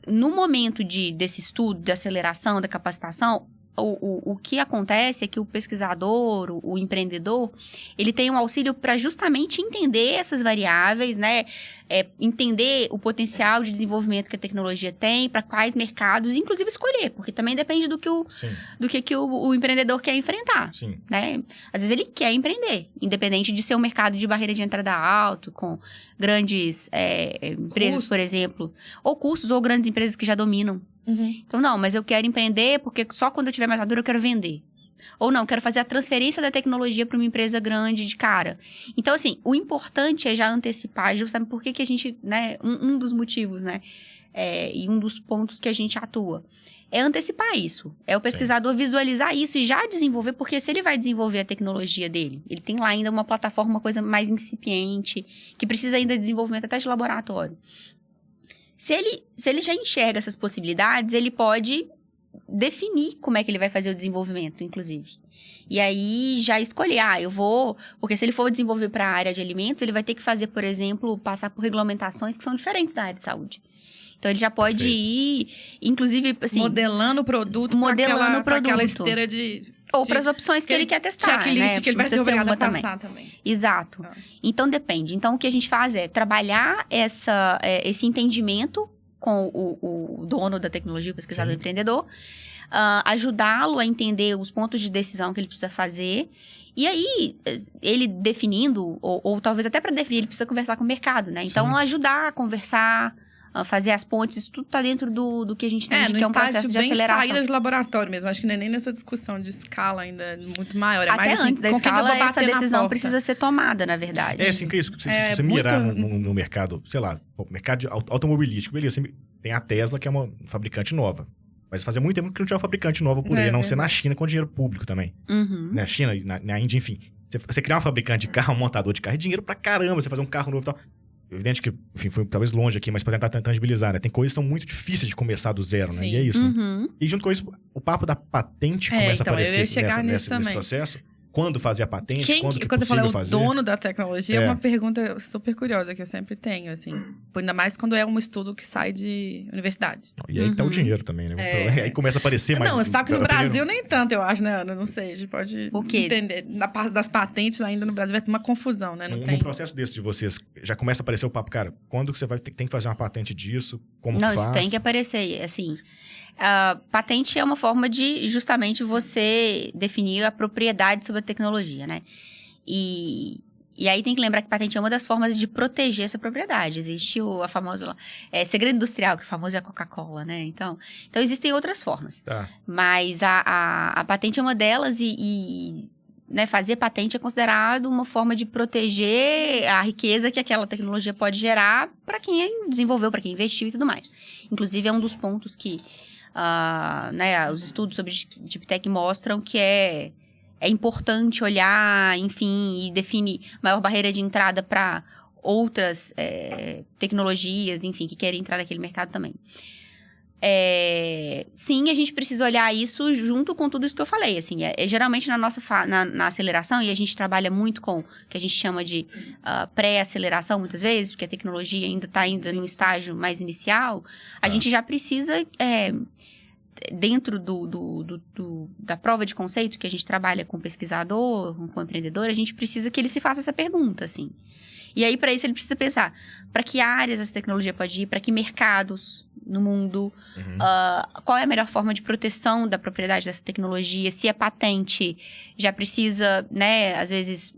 no momento desse estudo, de aceleração, da capacitação, o que acontece é que o pesquisador, o empreendedor, ele tem um auxílio para justamente entender essas variáveis, né? Entender o potencial de desenvolvimento que a tecnologia tem, para quais mercados, inclusive escolher, porque também depende do que o empreendedor quer enfrentar. Sim. Né? Às vezes ele quer empreender, independente de ser um mercado de barreira de entrada alto, com grandes empresas, Custos. por exemplo, ou custos, ou grandes empresas que já dominam. Então, não, mas eu quero empreender porque só quando eu tiver mais maduro eu quero vender. Ou não, quero fazer a transferência da tecnologia para uma empresa grande de cara. Então, assim, o importante é já antecipar, justamente porque que a gente, né, um dos motivos, né, e um dos pontos que a gente atua, é antecipar isso. É o pesquisador visualizar isso e já desenvolver, porque se ele vai desenvolver a tecnologia dele, ele tem lá ainda uma plataforma, uma coisa mais incipiente, que precisa ainda de desenvolvimento até de laboratório. Se ele já enxerga essas possibilidades, ele pode definir como é que ele vai fazer o desenvolvimento, inclusive. E aí, já escolher, eu vou... Porque se ele for desenvolver para a área de alimentos, ele vai ter que fazer, por exemplo, passar por regulamentações que são diferentes da área de saúde. Então, ele já pode ir, inclusive, assim... Modelando o produto para aquela esteira de... Ou para as opções que ele quer testar, checklist né? que ele vai ser obrigado a passar também. Exato. Então, depende. Então, o que a gente faz é trabalhar esse entendimento com o dono da tecnologia, o pesquisador empreendedor, ajudá-lo a entender os pontos de decisão que ele precisa fazer. E aí, ele definindo, ou talvez até para definir, ele precisa conversar com o mercado, né? Então, ajudar a conversar... fazer as pontes, isso tudo tá dentro do que a gente tem que é um processo de aceleração. Saída de laboratório mesmo. Acho que não é nem nessa discussão de escala ainda muito maior. É até mais antes assim, da escala, essa decisão precisa ser tomada, na verdade. Assim que isso. Se você mirar no mercado, sei lá, mercado de automobilístico, beleza, tem a Tesla, que é uma fabricante nova. Mas fazia muito tempo que não tinha uma fabricante nova por aí, a não ser na China com dinheiro público também. Na China, na Índia, enfim. Você criar uma fabricante de carro, um montador de carro, é dinheiro pra caramba, você fazer um carro novo e tal. Evidente que, enfim, foi talvez longe aqui, mas para tentar tangibilizar, né? Tem coisas que são muito difíceis de começar do zero, né? E é isso. Né? E junto com isso, o papo da patente começa a aparecer eu ia chegar nesse processo. Quando fazer a patente, quando que é quando você fala fazer. O dono da tecnologia é uma pergunta super curiosa que eu sempre tenho, assim. Ainda mais quando é um estudo que sai de universidade. E aí que tá o dinheiro também, né? Aí começa a aparecer mais... Não, você sabe que no Brasil nem tanto, eu acho, né, Ana? Não sei, a gente pode entender. Na parte das patentes ainda no Brasil vai ter uma confusão, né? Não tem... processo desse de vocês, já começa a aparecer o papo, cara, quando que você tem que fazer uma patente disso? Como faz? Não, isso tem que aparecer, assim... A patente é uma forma de, justamente, você definir a propriedade sobre a tecnologia, né? E aí tem que lembrar que patente é uma das formas de proteger essa propriedade. Existe a famosa... segredo industrial, que famoso é a Coca-Cola, né? Então existem outras formas. Tá. Mas a patente é uma delas né, fazer patente é considerado uma forma de proteger a riqueza que aquela tecnologia pode gerar para quem desenvolveu, para quem investiu e tudo mais. Inclusive, é um dos pontos que... né, os estudos sobre Deep Tech mostram que é importante olhar, enfim, e definir maior barreira de entrada para outras tecnologias, enfim, que querem entrar naquele mercado também. Sim, a gente precisa olhar isso junto com tudo isso que eu falei, assim, geralmente na nossa na aceleração, e a gente trabalha muito com o que a gente chama de pré-aceleração muitas vezes, porque a tecnologia ainda está no estágio mais inicial, a gente já precisa, dentro da prova de conceito, que a gente trabalha com o pesquisador, com o empreendedor, a gente precisa que ele se faça essa pergunta, assim. E aí, para isso, ele precisa pensar para que áreas essa tecnologia pode ir, para que mercados no mundo, qual é a melhor forma de proteção da propriedade dessa tecnologia, se é patente, já precisa, né, às vezes...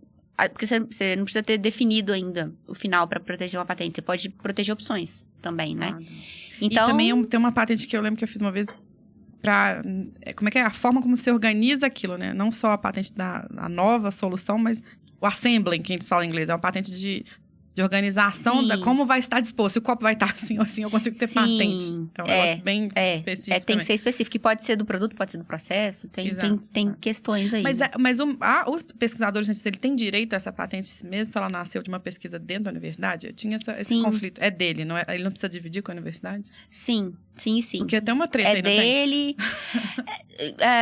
Porque você não precisa ter definido ainda o final para proteger uma patente, você pode proteger opções também, né? Então... E também tem uma patente que eu lembro que eu fiz uma vez para... Como é que é? A forma como você organiza aquilo, né? Não só a patente da nova solução, mas o assembling, que a gente fala em inglês. É uma patente de organização, como vai estar disposto. Se o copo vai estar assim ou assim, eu consigo ter patente. É um negócio bem específico. Tem que ser específico. Que pode ser do produto, pode ser do processo. Tem questões aí. Mas o pesquisador, gente, ele tem direito a essa patente, mesmo se ela nasceu de uma pesquisa dentro da universidade? Eu tinha esse conflito. É dele, não é? Ele não precisa dividir com a universidade? Sim. Porque tem uma treta aí, não dele.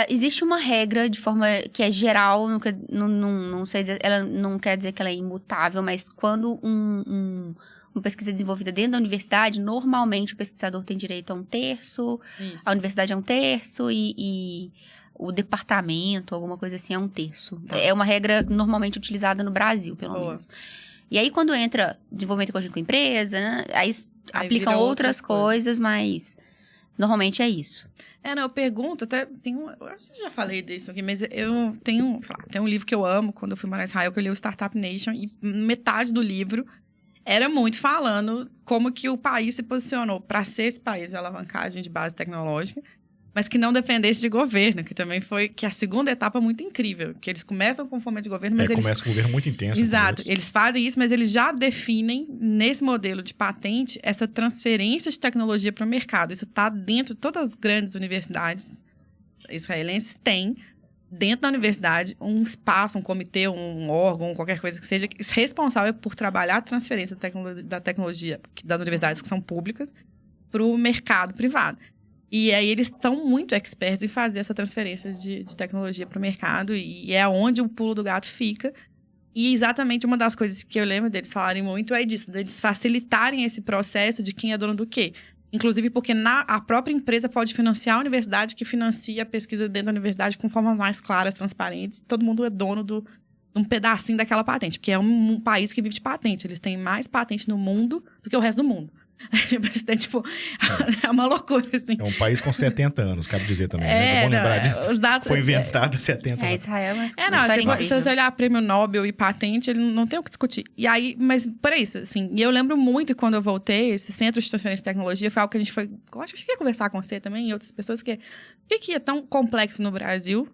Existe uma regra de forma que é geral, não sei dizer, ela não quer dizer que ela é imutável, mas quando uma pesquisa é desenvolvida dentro da universidade, normalmente o pesquisador tem direito a 1/3, a universidade a 1/3 e o departamento, alguma coisa assim, é 1/3. É uma regra normalmente utilizada no Brasil, pelo menos. E aí, quando entra desenvolvimento conjunto com empresa, né, aí aplicam outras coisas, mas normalmente é isso. Eu pergunto, até eu acho que eu já falei disso aqui, mas eu tenho um livro que eu amo, quando eu fui morar em Israel, que eu li o Startup Nation, e metade do livro era muito falando como que o país se posicionou para ser esse país de alavancagem de base tecnológica, mas que não dependesse de governo, que também foi a segunda etapa muito incrível, que eles começam com fomento de governo, mas eles... Começa com um governo muito intenso. Exato, eles fazem isso, mas eles já definem, nesse modelo de patente, essa transferência de tecnologia para o mercado. Isso está dentro de todas as grandes universidades israelenses, tem dentro da universidade um espaço, um comitê, um órgão, qualquer coisa que seja, responsável por trabalhar a transferência da tecnologia das universidades que são públicas para o mercado privado. E aí eles estão muito experts em fazer essa transferência de tecnologia para o mercado, e é onde o pulo do gato fica. E exatamente uma das coisas que eu lembro deles falarem muito é disso, deles facilitarem esse processo de quem é dono do quê. Inclusive porque a própria empresa pode financiar a universidade, que financia a pesquisa dentro da universidade com formas mais claras, transparentes. Todo mundo é dono de um pedacinho daquela patente, porque é um país que vive de patente. Eles têm mais patente no mundo do que o resto do mundo. É uma loucura, assim. É um país com 70 anos, cabe dizer também. É bom lembrar disso. Os dados, foi inventado há 70 anos. Israel, mas se você olhar prêmio Nobel e patente, ele não tem o que discutir. E aí, mas para isso, assim, e eu lembro muito quando eu voltei, esse centro de transferência de tecnologia foi algo que a gente foi. Eu acho que eu cheguei a conversar com você também e outras pessoas, por que é tão complexo no Brasil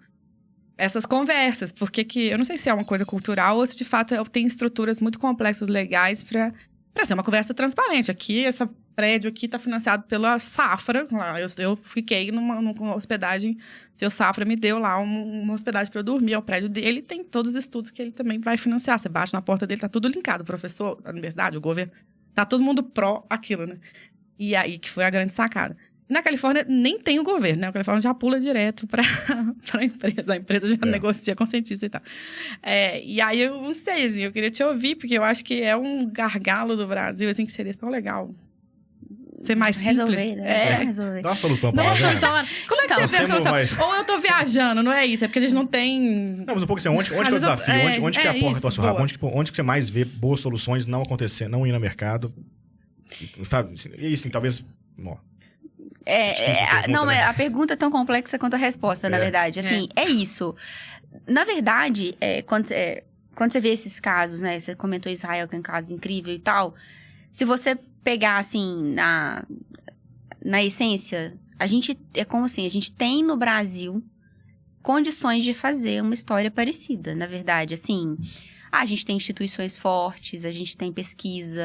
essas conversas? Porque eu não sei se é uma coisa cultural ou se de fato tem estruturas muito complexas legais para ser uma conversa transparente. Aqui, esse prédio aqui está financiado pela Safra. Lá, eu fiquei numa hospedagem. Seu Safra me deu lá uma hospedagem para eu dormir. É o prédio dele, tem todos os estudos que ele também vai financiar. Você bate na porta dele, tá tudo linkado. O professor, a universidade, o governo. Tá todo mundo pró aquilo, né? E aí que foi a grande sacada. Na Califórnia, nem tem o governo, né? A Califórnia já pula direto para a empresa. A empresa já negocia com o cientista e tal. E aí, eu não sei, assim, eu queria te ouvir, porque eu acho que é um gargalo do Brasil, assim, que seria tão legal ser mais simples. Resolver, né? Resolver. Dá uma solução pra nós. Como é que você vê a solução? Ou eu tô viajando, não é isso? É porque a gente não tem... Não, mas um pouco assim, onde que é o desafio? Onde que é a porta do seu rabo? Onde que você mais vê boas soluções não acontecer, não ir no mercado? E assim, talvez... A pergunta é tão complexa quanto a resposta, na verdade. Assim, é isso. Na verdade, quando você vê esses casos, né? Você comentou Israel, que é um caso incrível e tal. Se você pegar, assim, na essência, é como assim, a gente tem no Brasil condições de fazer uma história parecida, na verdade. Assim, a gente tem instituições fortes, a gente tem pesquisa,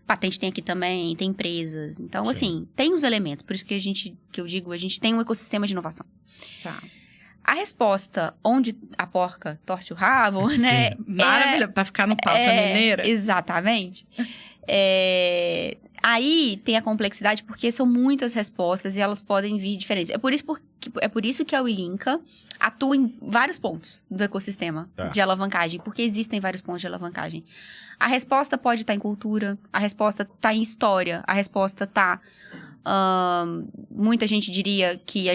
patente tem aqui também, tem empresas. Então, assim, tem os elementos. Por isso que eu digo, a gente tem um ecossistema de inovação. Tá. A resposta, onde a porca torce o rabo, né? Maravilha, pra ficar no papo mineira. Exatamente. Aí tem a complexidade, porque são muitas respostas e elas podem vir diferentes. É por isso que a Wilinka atua em vários pontos do ecossistema de alavancagem, porque existem vários pontos de alavancagem. A resposta pode estar em cultura, a resposta está em história, a resposta está... muita gente diria que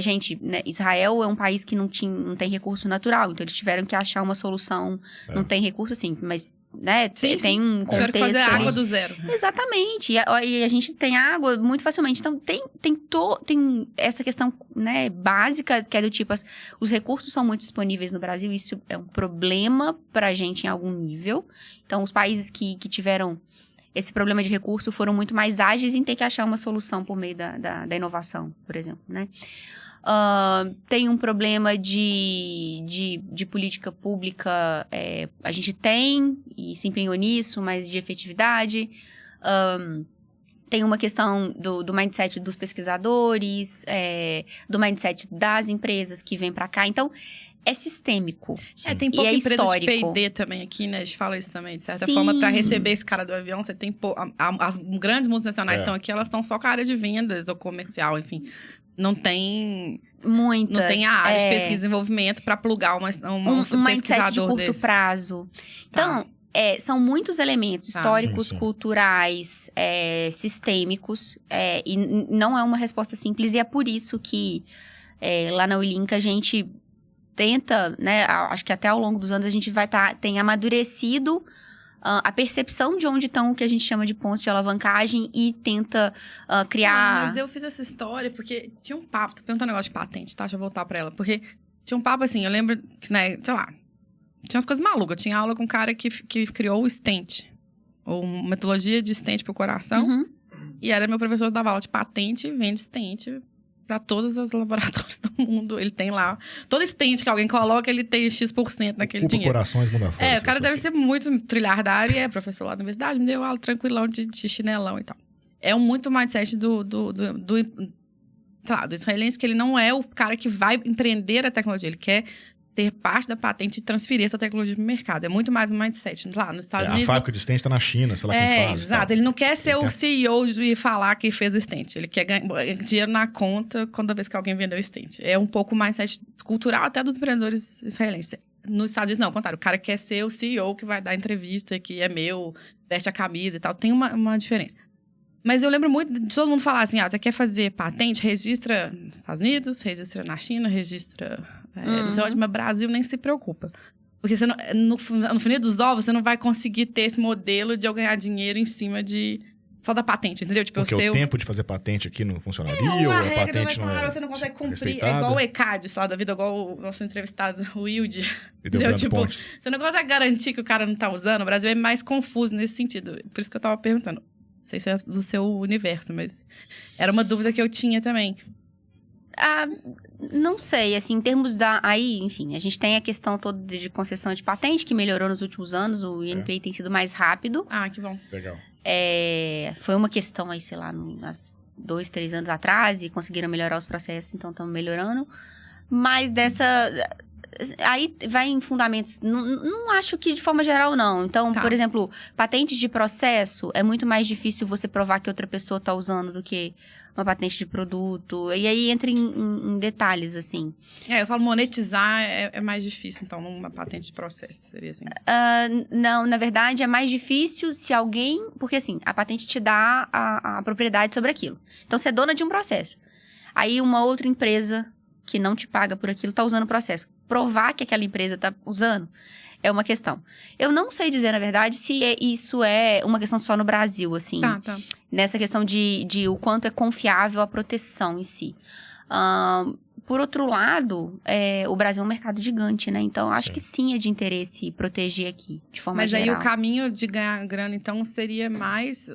né, Israel é um país que não tem recurso natural, então eles tiveram que achar uma solução, não tem recurso assim, mas... Né? Tem um contexto. Tiveram que fazer água do zero. Exatamente. E a gente tem água muito facilmente. Então, tem essa questão, né, básica, que é do tipo, os recursos são muito disponíveis no Brasil. Isso é um problema pra gente em algum nível. Então, os países que tiveram esse problema de recurso foram muito mais ágeis em ter que achar uma solução por meio da inovação, por exemplo, né? Tem um problema de política pública, a gente tem e se empenhou nisso, mas de efetividade. Tem uma questão do mindset dos pesquisadores, do mindset das empresas que vêm para cá. Então, é sistêmico. Tem pouca empresa de P&D também aqui, né? A gente fala isso também, de certa forma. Para receber esse cara do avião, você tem... As grandes multinacionais estão aqui, elas estão só com a área de vendas ou comercial, enfim. Não tem... Muitas. Não tem a área de pesquisa e desenvolvimento para plugar um mindset de curto prazo. Então, são muitos elementos históricos, culturais, sistêmicos. E não é uma resposta simples. E é por isso que lá na Willink, a gente tenta, né, acho que até ao longo dos anos a gente tem amadurecido a percepção de onde estão o que a gente chama de pontos de alavancagem e tenta criar... Mas eu fiz essa história porque tinha um papo, tô perguntando um negócio de patente, tá? Deixa eu voltar pra ela. Porque tinha um papo assim, eu lembro que, né, sei lá, tinha umas coisas malucas. Eu tinha aula com um cara que criou o stent, ou metodologia de stent pro coração. E era meu professor, dava aula de patente, vende stent para todos os laboratórios do mundo. Ele tem lá. Todo stent que alguém coloca, ele tem X% daquele dinheiro. Corações muda fora. O cara deve ser muito trilhardário e professor lá da universidade. Me deu aula tranquilão de chinelão e tal. É muito mindset do israelense, que ele não é o cara que vai empreender a tecnologia. Ele quer ter parte da patente e transferir essa tecnologia para o mercado. É muito mais um mindset. Lá nos Estados Unidos... A fábrica de stent está na China, sei lá quem faz. Exato. Ele não quer ser o CEO e falar que fez o stent. Ele quer ganhar dinheiro na conta toda vez que alguém vendeu o stent. É um pouco mais mindset cultural até dos empreendedores israelenses. Nos Estados Unidos, não. Ao contrário. O cara quer ser o CEO que vai dar entrevista, que é meu, veste a camisa e tal. Tem uma diferença. Mas eu lembro muito de todo mundo falar assim, você quer fazer patente, registra nos Estados Unidos, registra na China, registra não sei onde, mas Brasil nem se preocupa. Porque você não, no final dos ovos, você não vai conseguir ter esse modelo de eu ganhar dinheiro em cima só da patente, entendeu? Tipo, porque o tempo de fazer patente aqui não funcionaria, ou a patente não é você não consegue cumprir. É igual o ECAD, sei lá, da vida, igual o nosso entrevistado, o Wilde. Entendeu? Tipo, você não consegue garantir que o cara não tá usando. O Brasil é mais confuso nesse sentido. Por isso que eu tava perguntando. Não sei se é do seu universo, mas era uma dúvida que eu tinha também. Não sei, assim, em termos aí, enfim, a gente tem a questão toda de concessão de patente, que melhorou nos últimos anos, o INPI tem sido mais rápido. Que bom. Legal. Foi uma questão aí, sei lá, 2, 3 anos atrás, e conseguiram melhorar os processos, então estamos melhorando. Mas aí vai em fundamentos, não acho que de forma geral não. Então, por exemplo, patentes de processo, é muito mais difícil você provar que outra pessoa está usando do que uma patente de produto. E aí entra em detalhes, assim. Eu falo monetizar é mais difícil, então, numa patente de processo, seria assim? Não, na verdade, é mais difícil se alguém... Porque, assim, a patente te dá a propriedade sobre aquilo. Então, você é dona de um processo. Aí, uma outra empresa que não te paga por aquilo tá usando o processo. Provar que aquela empresa tá usando é uma questão. Eu não sei dizer, na verdade, se isso é uma questão só no Brasil, assim. Tá. Nessa questão de o quanto é confiável a proteção em si. Por outro lado, o Brasil é um mercado gigante, né? Então, acho que sim é de interesse proteger aqui, de forma geral. Mas aí o caminho de ganhar grana, então, seria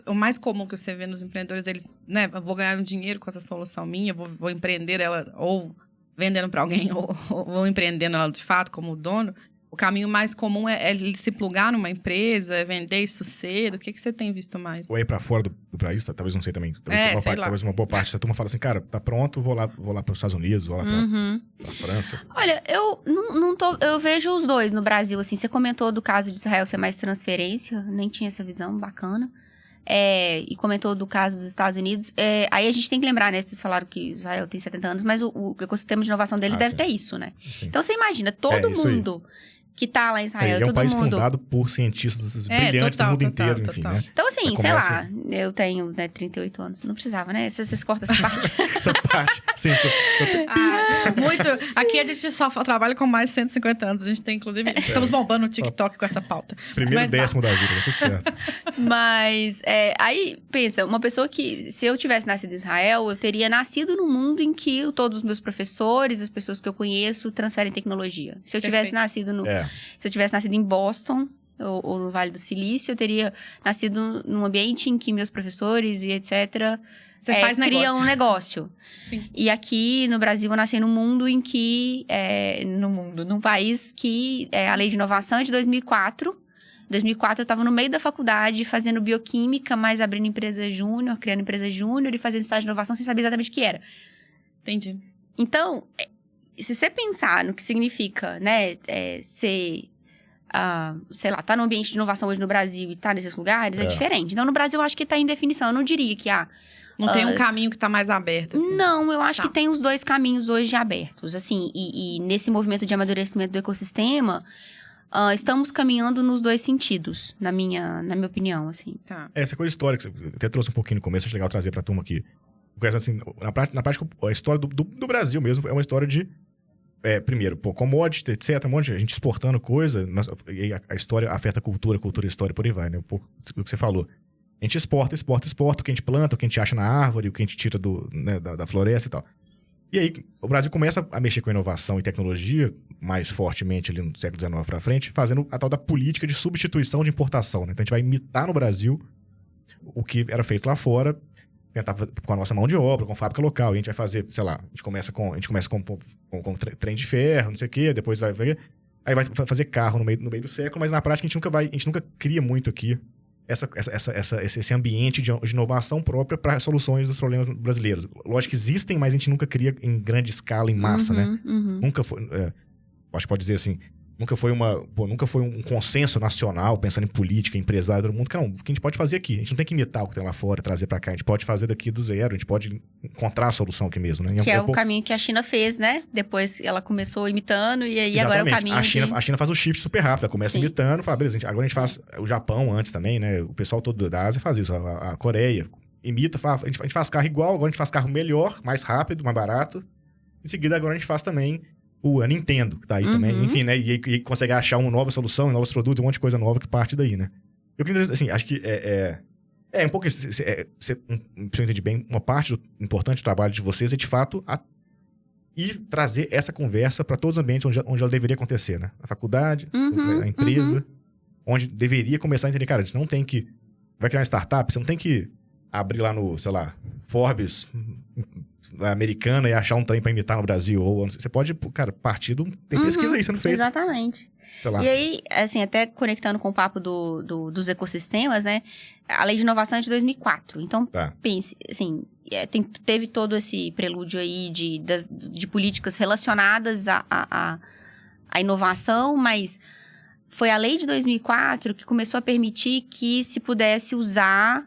o mais comum que você vê nos empreendedores, eles, né? Eu vou ganhar um dinheiro com essa solução minha, vou empreender ela, ou vendendo para alguém, ou empreendendo ela de fato como dono. O caminho mais comum é ele se plugar numa empresa, vender isso cedo. O que você tem visto mais? Ou ir pra fora do país, talvez, não sei também. Talvez uma boa parte da turma fala assim, cara, tá pronto, vou lá para os Estados Unidos, vou lá pra França. Olha, eu vejo os dois no Brasil, assim. Você comentou do caso de Israel ser mais transferência, nem tinha essa visão, bacana. E comentou do caso dos Estados Unidos. Aí a gente tem que lembrar, né? Vocês falaram que Israel tem 70 anos, mas o ecossistema de inovação deles deve ter isso, né? Sim. Então você imagina, todo mundo que tá lá em Israel, é todo um país mundo... fundado por cientistas brilhantes do mundo inteiro, enfim, né? Então, assim, sei lá, eu tenho 38 anos, não precisava, né? Vocês cortam essa parte. Essa parte, sim. Muito. Aqui a gente só trabalha com mais de 150 anos. A gente tem, inclusive, estamos bombando no TikTok com essa pauta. Primeiro décimo da vida, tudo certo. Mas, aí, pensa, uma pessoa que, se eu tivesse nascido em Israel, eu teria nascido num mundo em que todos os meus professores, as pessoas que eu conheço, transferem tecnologia. Se eu tivesse nascido Se eu tivesse nascido em Boston ou no Vale do Silício, eu teria nascido num ambiente em que meus professores e etc. criam um negócio. Sim. E aqui no Brasil eu nasci num mundo em que... num país que a lei de inovação é de 2004. Em 2004 eu estava no meio da faculdade fazendo bioquímica, mas abrindo empresa júnior, criando empresa júnior e fazendo estágio de inovação sem saber exatamente o que era. Entendi. Então... Se você pensar no que significa, né, ser, sei lá, tá no ambiente de inovação hoje no Brasil e tá nesses lugares, é diferente. Então, no Brasil, eu acho que tá em definição. Eu não diria que não tem um caminho que tá mais aberto, assim. Não, eu acho que tem os dois caminhos hoje abertos, assim. E nesse movimento de amadurecimento do ecossistema, estamos caminhando nos dois sentidos, na minha opinião, assim. Tá. Essa coisa histórica, você até trouxe um pouquinho no começo, acho legal trazer pra turma aqui. Assim, na prática, a história do Brasil mesmo é uma história de... primeiro, commodity, etc. Um monte de gente exportando coisa. E a história afeta a cultura e história, por aí vai, né? Um pouco do que você falou. A gente exporta o que a gente planta, o que a gente acha na árvore, o que a gente tira da floresta e tal. E aí, o Brasil começa a mexer com inovação e tecnologia mais fortemente ali no século XIX pra frente, fazendo a tal da política de substituição de importação, né? Então, a gente vai imitar no Brasil o que era feito lá fora, tentar com a nossa mão de obra, com fábrica local. E a gente vai fazer, sei lá, a gente começa com trem de ferro, não sei o quê, depois vai fazer carro no meio do século, mas na prática a gente nunca cria muito aqui esse ambiente de inovação própria para soluções dos problemas brasileiros. Lógico que existem, mas a gente nunca cria em grande escala, em massa, né? Nunca foi... acho que pode dizer assim... Nunca foi um consenso nacional, pensando em política, empresário, todo mundo. Que não, o que a gente pode fazer aqui? A gente não tem que imitar o que tem lá fora, trazer para cá. A gente pode fazer daqui do zero, a gente pode encontrar a solução aqui mesmo, né? Que é o caminho que a China fez, né? Depois ela começou imitando e aí exatamente. Agora é o caminho a China faz o shift super rápido, ela começa imitando, fala, beleza, agora a gente faz... O Japão antes também, né? O pessoal todo da Ásia faz isso. A Coreia imita, a gente faz carro igual, agora a gente faz carro melhor, mais rápido, mais barato. Em seguida, agora a gente faz também... a Nintendo, que tá aí também, enfim, né? E consegue achar uma nova solução, novos produtos, um monte de coisa nova que parte daí, né? Eu queria dizer, assim, acho que um pouco... se eu entendi bem, uma parte importante do trabalho de vocês é, de fato, ir trazer essa conversa para todos os ambientes onde ela deveria acontecer, né? A faculdade, a empresa, onde deveria começar a entender, cara, a gente não tem que... Vai criar uma startup, você não tem que abrir lá no, sei lá, Forbes... americana e achar um trem pra imitar no Brasil. Ou você pode, cara, partir do... Tem pesquisa aí sendo feita. Exatamente. Sei lá. E aí, assim, até conectando com o papo dos ecossistemas, né? A Lei de Inovação é de 2004. Então, pense, assim, teve todo esse prelúdio aí de políticas relacionadas à inovação, mas foi a Lei de 2004 que começou a permitir que se pudesse usar...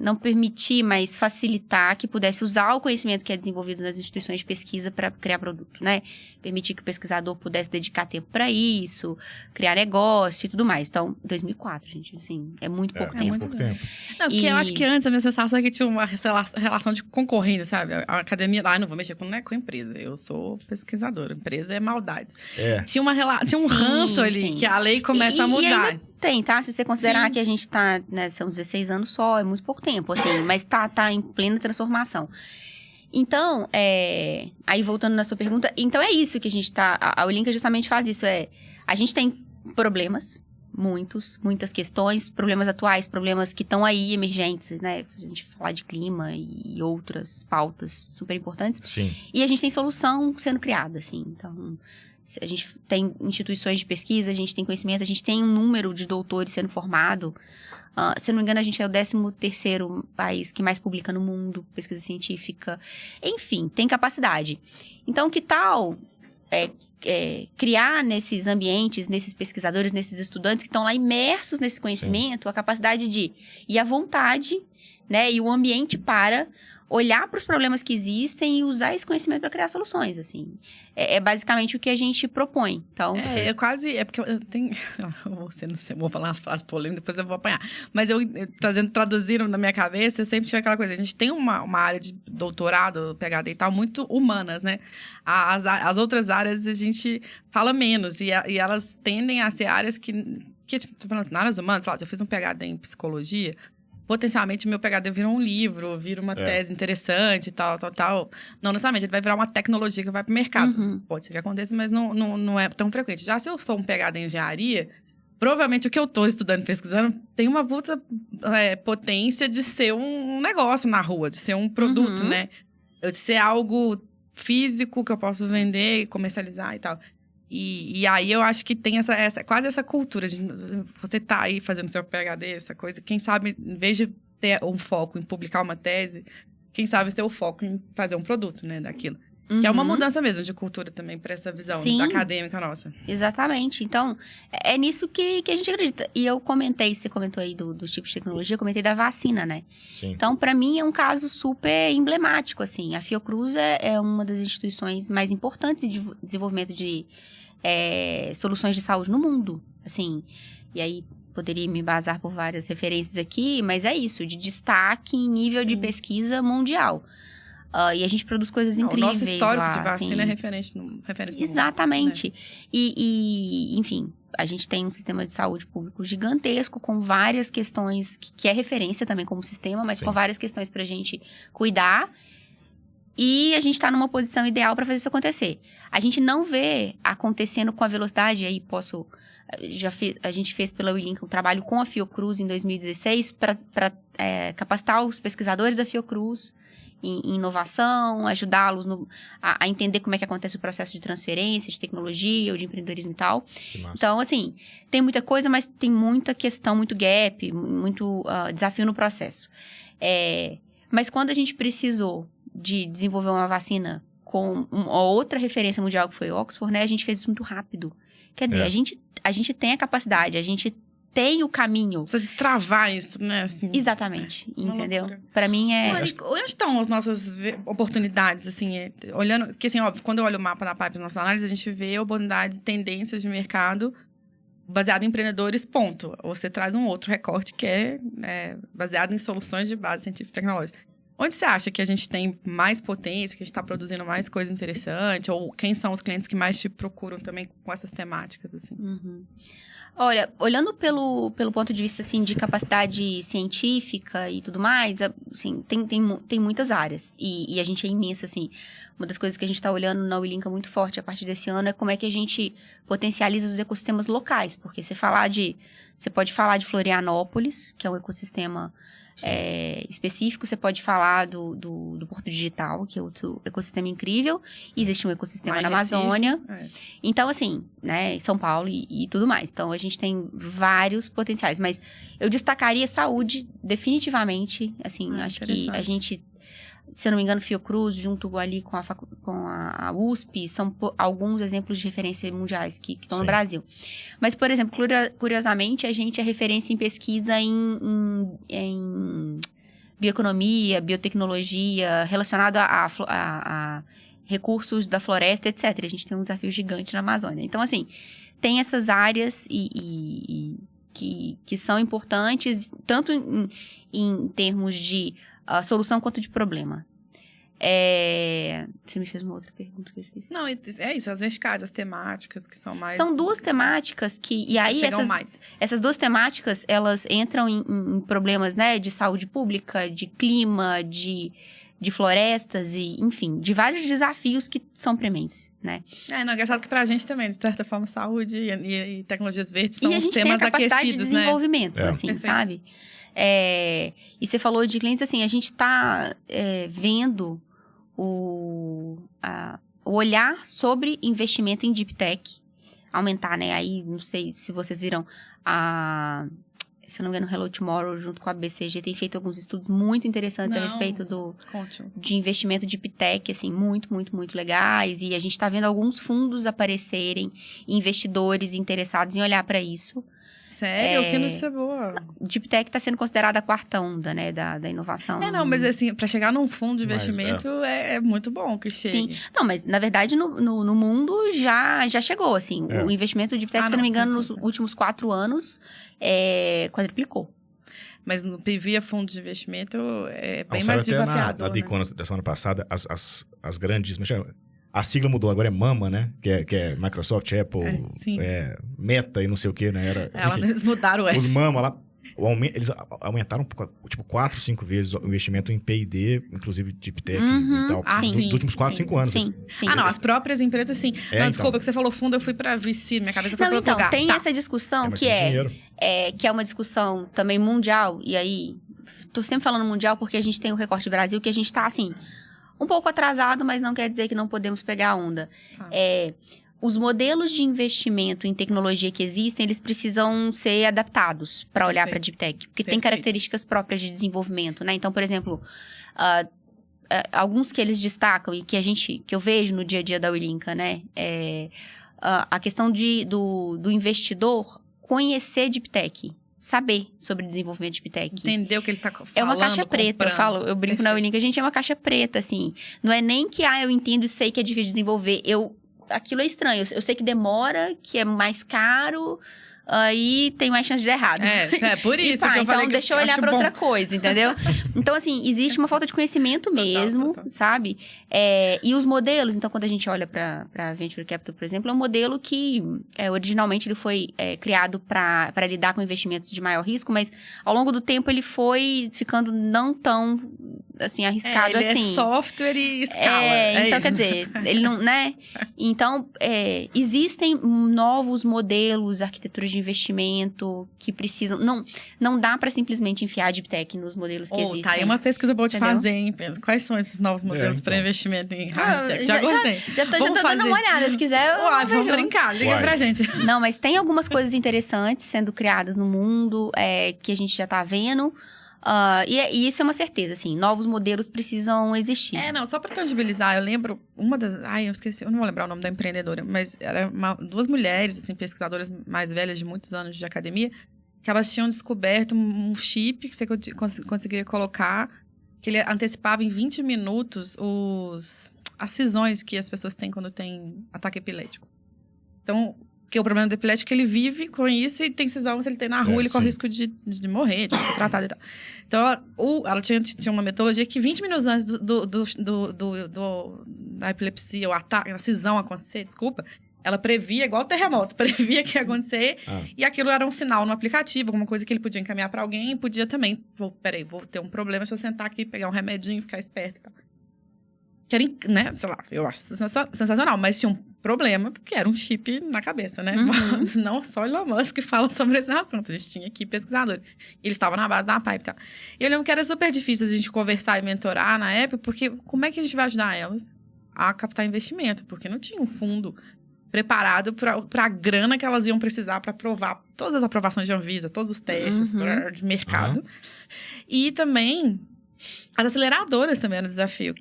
não permitir, mas facilitar que pudesse usar o conhecimento que é desenvolvido nas instituições de pesquisa para criar produto, né? Permitir que o pesquisador pudesse dedicar tempo para isso, criar negócio e tudo mais. Então, 2004, gente, assim, é muito pouco tempo. Muito tempo. Não, porque eu acho que antes a minha sensação é que tinha uma relação de concorrência, sabe? A academia lá, não vou mexer com a empresa, eu sou pesquisadora, a empresa é maldade. Tinha um ranço ali, que a lei começa a mudar. Tem, tá? Se você considerar que a gente tá, né, são 16 anos só, é muito pouco tempo, assim, mas tá em plena transformação. Então, aí voltando na sua pergunta, então é isso que a gente tá, a Olinka justamente faz isso, a gente tem problemas, muitas questões, problemas atuais, problemas que estão aí emergentes, né, a gente falar de clima e outras pautas super importantes. Sim. E a gente tem solução sendo criada, assim, então... A gente tem instituições de pesquisa, a gente tem conhecimento, a gente tem um número de doutores sendo formado. Se eu não me engano, a gente é o 13º país que mais publica no mundo, pesquisa científica. Enfim, tem capacidade. Então, que tal criar nesses ambientes, nesses pesquisadores, nesses estudantes que estão lá imersos nesse conhecimento, a capacidade e a vontade, né, e o ambiente para... olhar para os problemas que existem e usar esse conhecimento para criar soluções, assim. É basicamente o que a gente propõe, então... porque eu tenho... Eu vou falar umas frases polêmicas, depois eu vou apanhar. Mas traduzindo na minha cabeça, eu sempre tive aquela coisa. A gente tem uma área de doutorado, PhD e tal, muito humanas, né? As outras áreas a gente fala menos. E elas tendem a ser áreas que tipo, tô falando, na áreas humanas, sei lá, eu fiz um PhD em psicologia... Potencialmente, meu PhD vira um livro, vira uma tese interessante e tal. Não necessariamente, ele vai virar uma tecnologia que vai pro mercado. Pode ser que aconteça, mas não é tão frequente. Já se eu sou um PhD em engenharia, provavelmente o que eu tô estudando e pesquisando tem uma puta potência de ser um negócio na rua, de ser um produto, né? De ser algo físico que eu posso vender e comercializar e tal. E aí eu acho que tem quase essa cultura de você tá aí fazendo seu PhD, essa coisa. Quem sabe, em vez de ter um foco em publicar uma tese, quem sabe ter o foco em fazer um produto, né, daquilo. Que é uma mudança mesmo de cultura também para essa visão acadêmica nossa. Exatamente. Então, é nisso que a gente acredita. E eu comentei, você comentou aí dos tipos de tecnologia, eu comentei da vacina, né? Sim. Então, para mim, é um caso super emblemático, assim. A Fiocruz é uma das instituições mais importantes de desenvolvimento de soluções de saúde no mundo, assim. E aí, poderia me embasar por várias referências aqui, mas é isso, de destaque em nível de pesquisa mundial. E a gente produz coisas incríveis. O nosso histórico lá, de vacina assim. é referente no Exatamente. Mundo, né? E, enfim, a gente tem um sistema de saúde público gigantesco, com várias questões, que é referência também como sistema, mas com várias questões pra gente cuidar. E a gente tá numa posição ideal para fazer isso acontecer. A gente não vê acontecendo com a velocidade, aí a gente fez pela Ulinca um trabalho com a Fiocruz em 2016 para capacitar os pesquisadores da Fiocruz em inovação, ajudá-los a entender como é que acontece o processo de transferência, de tecnologia ou de empreendedorismo e tal. Então, assim, tem muita coisa, mas tem muita questão, muito gap, muito desafio no processo. Mas quando a gente precisou de desenvolver uma vacina com uma outra referência mundial, que foi Oxford, né, a gente fez isso muito rápido. Quer dizer, a gente tem a capacidade, a gente tem o caminho. Precisa destravar isso, né? Assim, exatamente, entendeu? Para mim Onde estão as nossas oportunidades, assim, olhando... Porque, assim, óbvio, quando eu olho o mapa da PAP, nossa análise, a gente vê oportunidades, tendências de mercado baseado em empreendedores, ponto. Você traz um outro recorte que é baseado em soluções de base científica e tecnológica. Onde você acha que a gente tem mais potência, que a gente está produzindo mais coisa interessante? Ou quem são os clientes que mais te procuram também com essas temáticas, assim? Olha, olhando pelo ponto de vista, assim, de capacidade científica e tudo mais, assim, tem muitas áreas. E a gente é imenso, assim. Uma das coisas que a gente está olhando na Ulinca muito forte a partir desse ano é como é que a gente potencializa os ecossistemas locais. Porque você pode falar de Florianópolis, que é um ecossistema específico, você pode falar do Porto Digital, que é outro ecossistema incrível, e existe um ecossistema na Amazônia. Então, assim, né, São Paulo e tudo mais. Então, a gente tem vários potenciais, mas eu destacaria saúde, definitivamente, assim, acho que a gente, se eu não me engano, Fiocruz, junto ali com a USP, são alguns exemplos de referência mundiais que estão no Brasil. Mas, por exemplo, curiosamente, a gente é referência em pesquisa em bioeconomia, biotecnologia, relacionado a recursos da floresta, etc. A gente tem um desafio gigante na Amazônia. Então, assim, tem essas áreas que são importantes, tanto em termos de solução quanto de problema. Você me fez uma outra pergunta que eu esqueci. Não, é isso, as verticais, as temáticas que são mais... São duas temáticas que... E aí, essas duas temáticas, elas entram em problemas, né, de saúde pública, de clima, de florestas e, enfim, de vários desafios que são prementes, né? Não, é engraçado que pra gente também, de certa forma, saúde e tecnologias verdes são os temas aquecidos, né? E a gente tem a capacidade de desenvolvimento, assim, Perfeito. sabe? E você falou de clientes, assim, a gente tá vendo o olhar sobre investimento em Deep Tech aumentar, né? Aí, não sei se vocês viram, se eu não me engano, Hello Tomorrow, junto com a BCG, tem feito alguns estudos muito interessantes a respeito de investimento de Deep Tech, assim, muito, muito, muito legais. E a gente tá vendo alguns fundos aparecerem, investidores interessados em olhar para isso. Sério? Que notícia boa. Deep Tech está sendo considerada a quarta onda, né, da inovação. Não, mas assim, para chegar num fundo de investimento é muito bom que chegue. Sim. Não, mas na verdade no mundo já chegou, assim. O investimento de Deep Tech, se eu não me engano, nos últimos 4 anos quadruplicou. Mas via fundo de investimento é bem mais desafiador, na Deconas da semana passada, as grandes... A sigla mudou, agora é MAMA, né? Que é Microsoft, Apple, Meta e não sei o que, né? Eles mudaram os MAMA lá, eles aumentaram tipo 4, 5 vezes o investimento em P&D, inclusive Deep Tech e tal, nos últimos 4, 5 anos. Sim. Não, as próprias empresas, sim. Desculpa, que você falou fundo, eu fui pra VC, minha cabeça foi pra outro lugar. Tem essa discussão que é uma discussão também mundial, e aí, tô sempre falando mundial porque a gente tem o Recorte Brasil, que a gente tá, assim... um pouco atrasado, mas não quer dizer que não podemos pegar a onda. Os modelos de investimento em tecnologia que existem, eles precisam ser adaptados para olhar para a Deep Tech. Porque tem características próprias de desenvolvimento, né? Então, por exemplo, alguns que eles destacam e que eu vejo no dia a dia da Ulinca, né? A questão do investidor conhecer Deep Tech. Saber sobre desenvolvimento de Deep Tech. Entender o que ele está falando, é uma caixa preta, eu brinco na Ulinca, a gente é uma caixa preta, assim. Não é nem que, eu entendo e sei que é difícil de desenvolver. Aquilo é estranho. Eu sei que demora, que é mais caro, aí tem mais chance de dar errado. Por isso que eu então falei que deixa eu olhar pra outra coisa, entendeu? Então, assim, existe uma falta de conhecimento mesmo, total. sabe? E os modelos, então, quando a gente olha pra Venture Capital, por exemplo, é um modelo que, originalmente, ele foi criado para lidar com investimentos de maior risco, mas, ao longo do tempo, ele foi ficando não tão, assim, arriscado ele assim. É software e escala. Então, quer dizer, ele não, né? Então, existem novos modelos, arquiteturas de investimento que precisam... Não dá para simplesmente enfiar a Deep Tech nos modelos que existem. Tá aí uma pesquisa boa de Entendeu? fazer, hein, Pedro? Quais são esses novos modelos para investimento em hard tech? Já gostei. Já tô dando uma olhada, se quiser. Vamos brincar, liga pra gente. Não, mas tem algumas coisas interessantes sendo criadas no mundo que a gente já tá vendo. E isso é uma certeza, assim, novos modelos precisam existir. Só pra tangibilizar, eu lembro uma das... eu esqueci, eu não vou lembrar o nome da empreendedora, mas era duas mulheres, assim, pesquisadoras mais velhas de muitos anos de academia, que elas tinham descoberto um chip que você conseguia colocar, que ele antecipava em 20 minutos as cisões que as pessoas têm quando tem ataque epilético. Então, porque o problema do epilético é que ele vive com isso e tem cisão, se ele tem na rua, ele corre risco de morrer, de ser tratado e tal. Então, ela tinha uma metodologia que 20 minutos antes da epilepsia, ou ataque, a cisão acontecer, ela previa, igual o terremoto, previa que ia acontecer. E aquilo era um sinal no aplicativo, alguma coisa que ele podia encaminhar para alguém e podia também, vou ter um problema se eu sentar aqui, pegar um remedinho e ficar esperto e tal. Que era, né, sei lá, eu acho sensacional, mas tinha um problema, porque era um chip na cabeça, né? Mas não só o Elon Musk que fala sobre esse assunto, a gente tinha aqui pesquisadores. E eles estavam na base da pipe e tal. E eu lembro que era super difícil a gente conversar e mentorar na época, porque como é que a gente vai ajudar elas a captar investimento? Porque não tinha um fundo preparado para a grana que elas iam precisar para aprovar todas as aprovações de Anvisa, todos os testes de mercado. E também... as aceleradoras também eram um desafio.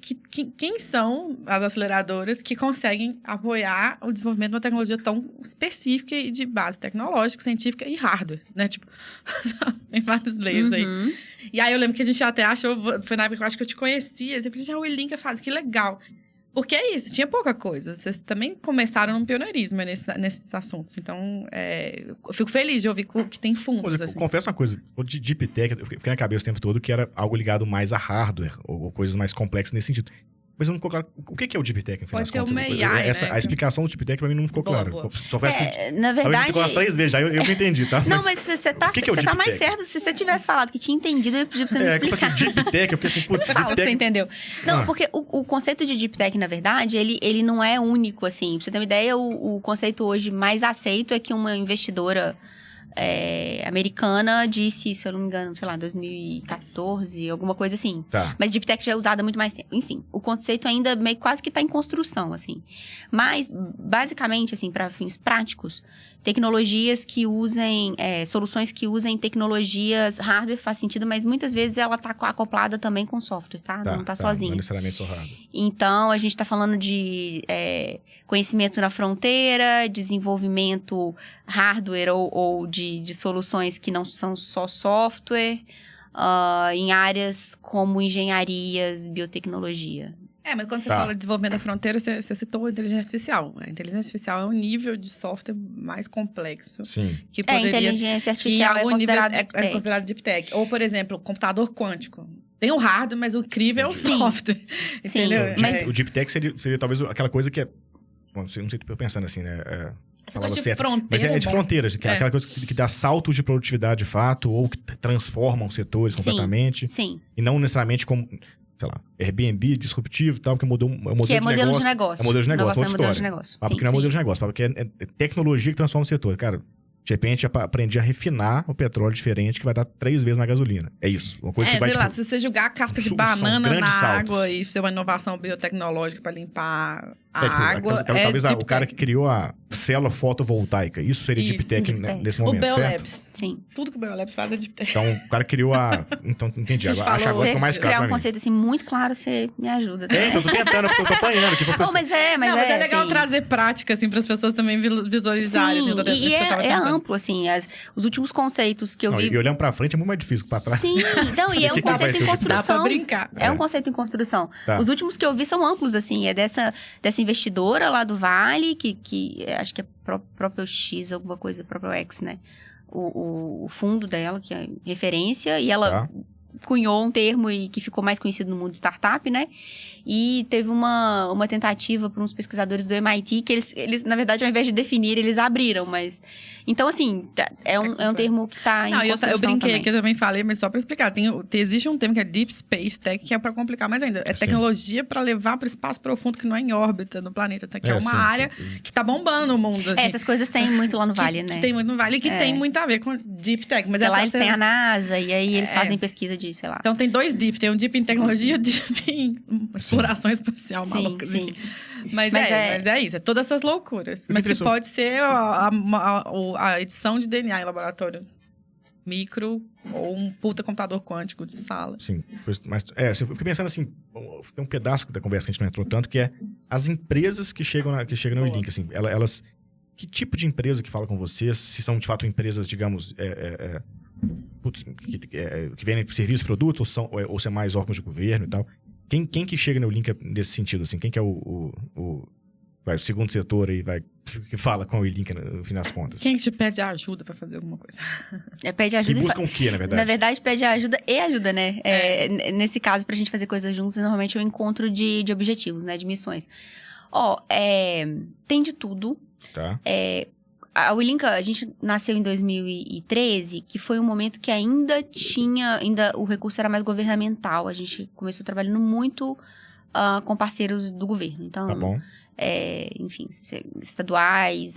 Quem são as aceleradoras que conseguem apoiar o desenvolvimento de uma tecnologia tão específica e de base tecnológica, científica e hardware, né? Tipo, tem vários layers aí. E aí eu lembro que a gente até achou, foi na época que eu acho que eu te conhecia, sempre a gente, o Ilinka faz, que legal. Porque é isso, tinha pouca coisa. Vocês também começaram num pioneirismo nesses assuntos. Então, eu fico feliz de ouvir que tem fundos. Eu confesso uma coisa, o de Deep Tech, eu fiquei na cabeça o tempo todo que era algo ligado mais a hardware, ou coisas mais complexas nesse sentido. Mas eu não ficou claro. O que é o Deep Tech, no final das contas? Pode ser uma AI, né? A explicação do Deep Tech pra mim não ficou clara. Só faz na verdade... Talvez eu 3 vezes já, eu não entendi, tá? Não, mas você tá mais certo. Se você tivesse falado que tinha entendido, eu ia pedir pra você me explicar. Que eu falei, Deep Tech, eu fiquei assim, putz, Deep Tech... você entendeu. Não, porque o conceito de Deep Tech, na verdade, ele não é único, assim. Pra você ter uma ideia, o conceito hoje mais aceito é que uma investidora... americana disse, se eu não me engano, sei lá, 2014, alguma coisa assim. Mas Deep Tech já é usada há muito mais tempo. Enfim, o conceito ainda meio quase que está em construção, assim. Mas, basicamente, assim, para fins práticos, tecnologias que usem, soluções que usem tecnologias hardware faz sentido, mas muitas vezes ela está acoplada também com software, tá? Não está sozinha. Não necessariamente só hardware. Então, a gente está falando de conhecimento na fronteira, desenvolvimento hardware ou de soluções que não são só software, em áreas como engenharias, biotecnologia. Mas quando você fala de desenvolvimento da fronteira, você citou a inteligência artificial. A inteligência artificial é um nível de software mais complexo. Sim. Que poderia, inteligência artificial é considerado Deep Tech. Ou, por exemplo, computador quântico. Tem o hardware, mas o incrível é o software. Entendeu? O Deep Tech seria talvez aquela coisa que é... Não sei se eu tô pensando assim, né? Essa coisa de fronteira. Mas é de fronteiras, que é aquela coisa que dá saltos de produtividade de fato, ou que transformam setores completamente. Sim. E não necessariamente como, sei lá, Airbnb, disruptivo e tal, porque mudou o modelo de negócio. É modelo de negócio. É modelo de negócio, outra modelo história. De negócio. Porque não é modelo de negócio, porque é tecnologia que transforma o setor. Cara, de repente, aprendi a refinar o petróleo diferente, que vai dar 3 vezes na gasolina. É isso. Uma coisa que vai, sei lá, se você jogar a casca de banana na água e fazer uma inovação biotecnológica para limpar a água... Talvez o cara que criou a célula fotovoltaica. Isso seria Deep Tech nesse momento, certo? O Biolabs, sim. Tudo que o Biolabs faz é Deep Tech. Então, o cara criou a... Então, entendi. Acho que agora ficou mais claro criar um conceito assim muito claro, você me ajuda. Então, eu tô tentando, porque eu tô apanhando aqui. Mas é legal trazer prática, assim, para as pessoas também visualizarem. Sim, assim, e é amplo, assim. Os últimos conceitos que eu vi... E olhando pra frente é muito mais difícil que pra trás. Sim, então, e é um conceito em construção. Dá pra brincar. É um conceito em construção. Tá. Os últimos que eu vi são amplos, assim. É dessa investidora lá do Vale, que acho que é próprio X, alguma coisa, próprio X, né? O fundo dela, que é referência, e ela cunhou um termo que ficou mais conhecido no mundo de startup, né? E teve uma tentativa por uns pesquisadores do MIT, que eles, na verdade, ao invés de definir, eles abriram, mas... Então, assim, é um termo que tá em construção eu brinquei também. aqui, eu também falei, mas só pra explicar. Existe um termo que é Deep Space Tech, que é pra complicar mais ainda. É tecnologia pra levar pro espaço profundo, que não é em órbita no planeta, que é uma área que tá bombando no mundo, assim. Essas coisas tem muito lá no Vale, né? Que tem muito no Vale e que tem muito a ver com Deep Tech. Mas lá eles têm a NASA, e aí eles fazem pesquisa de, sei lá. Então tem 2 Deep. Tem um Deep em tecnologia e o Deep em exploração espacial maluca. Sim. Mas é isso. É todas essas loucuras. Mas que pode ser a edição de DNA em laboratório micro ou um puta computador quântico de sala. Sim. Mas eu fiquei pensando assim, tem um pedaço da conversa que a gente não entrou tanto, que é as empresas que chegam no WeLink, assim, elas... Que tipo de empresa que fala com vocês? Se são, de fato, empresas, digamos... que vendem serviços, produtos, ou se é mais órgãos de governo e tal. Quem que chega no Link nesse sentido, assim? Quem que é o segundo setor aí, que fala com o Link no fim das contas? Quem que te pede ajuda pra fazer alguma coisa? Pede ajuda. E buscam o quê, na verdade? Na verdade, pede ajuda e ajuda, né? Nesse caso, pra gente fazer coisas juntos, normalmente é um encontro de objetivos, né? De missões. Tem de tudo. Tá. A WeLink, a gente nasceu em 2013, que foi um momento que ainda o recurso era mais governamental. A gente começou trabalhando muito com parceiros do governo. Então, tá bom. Enfim, estaduais,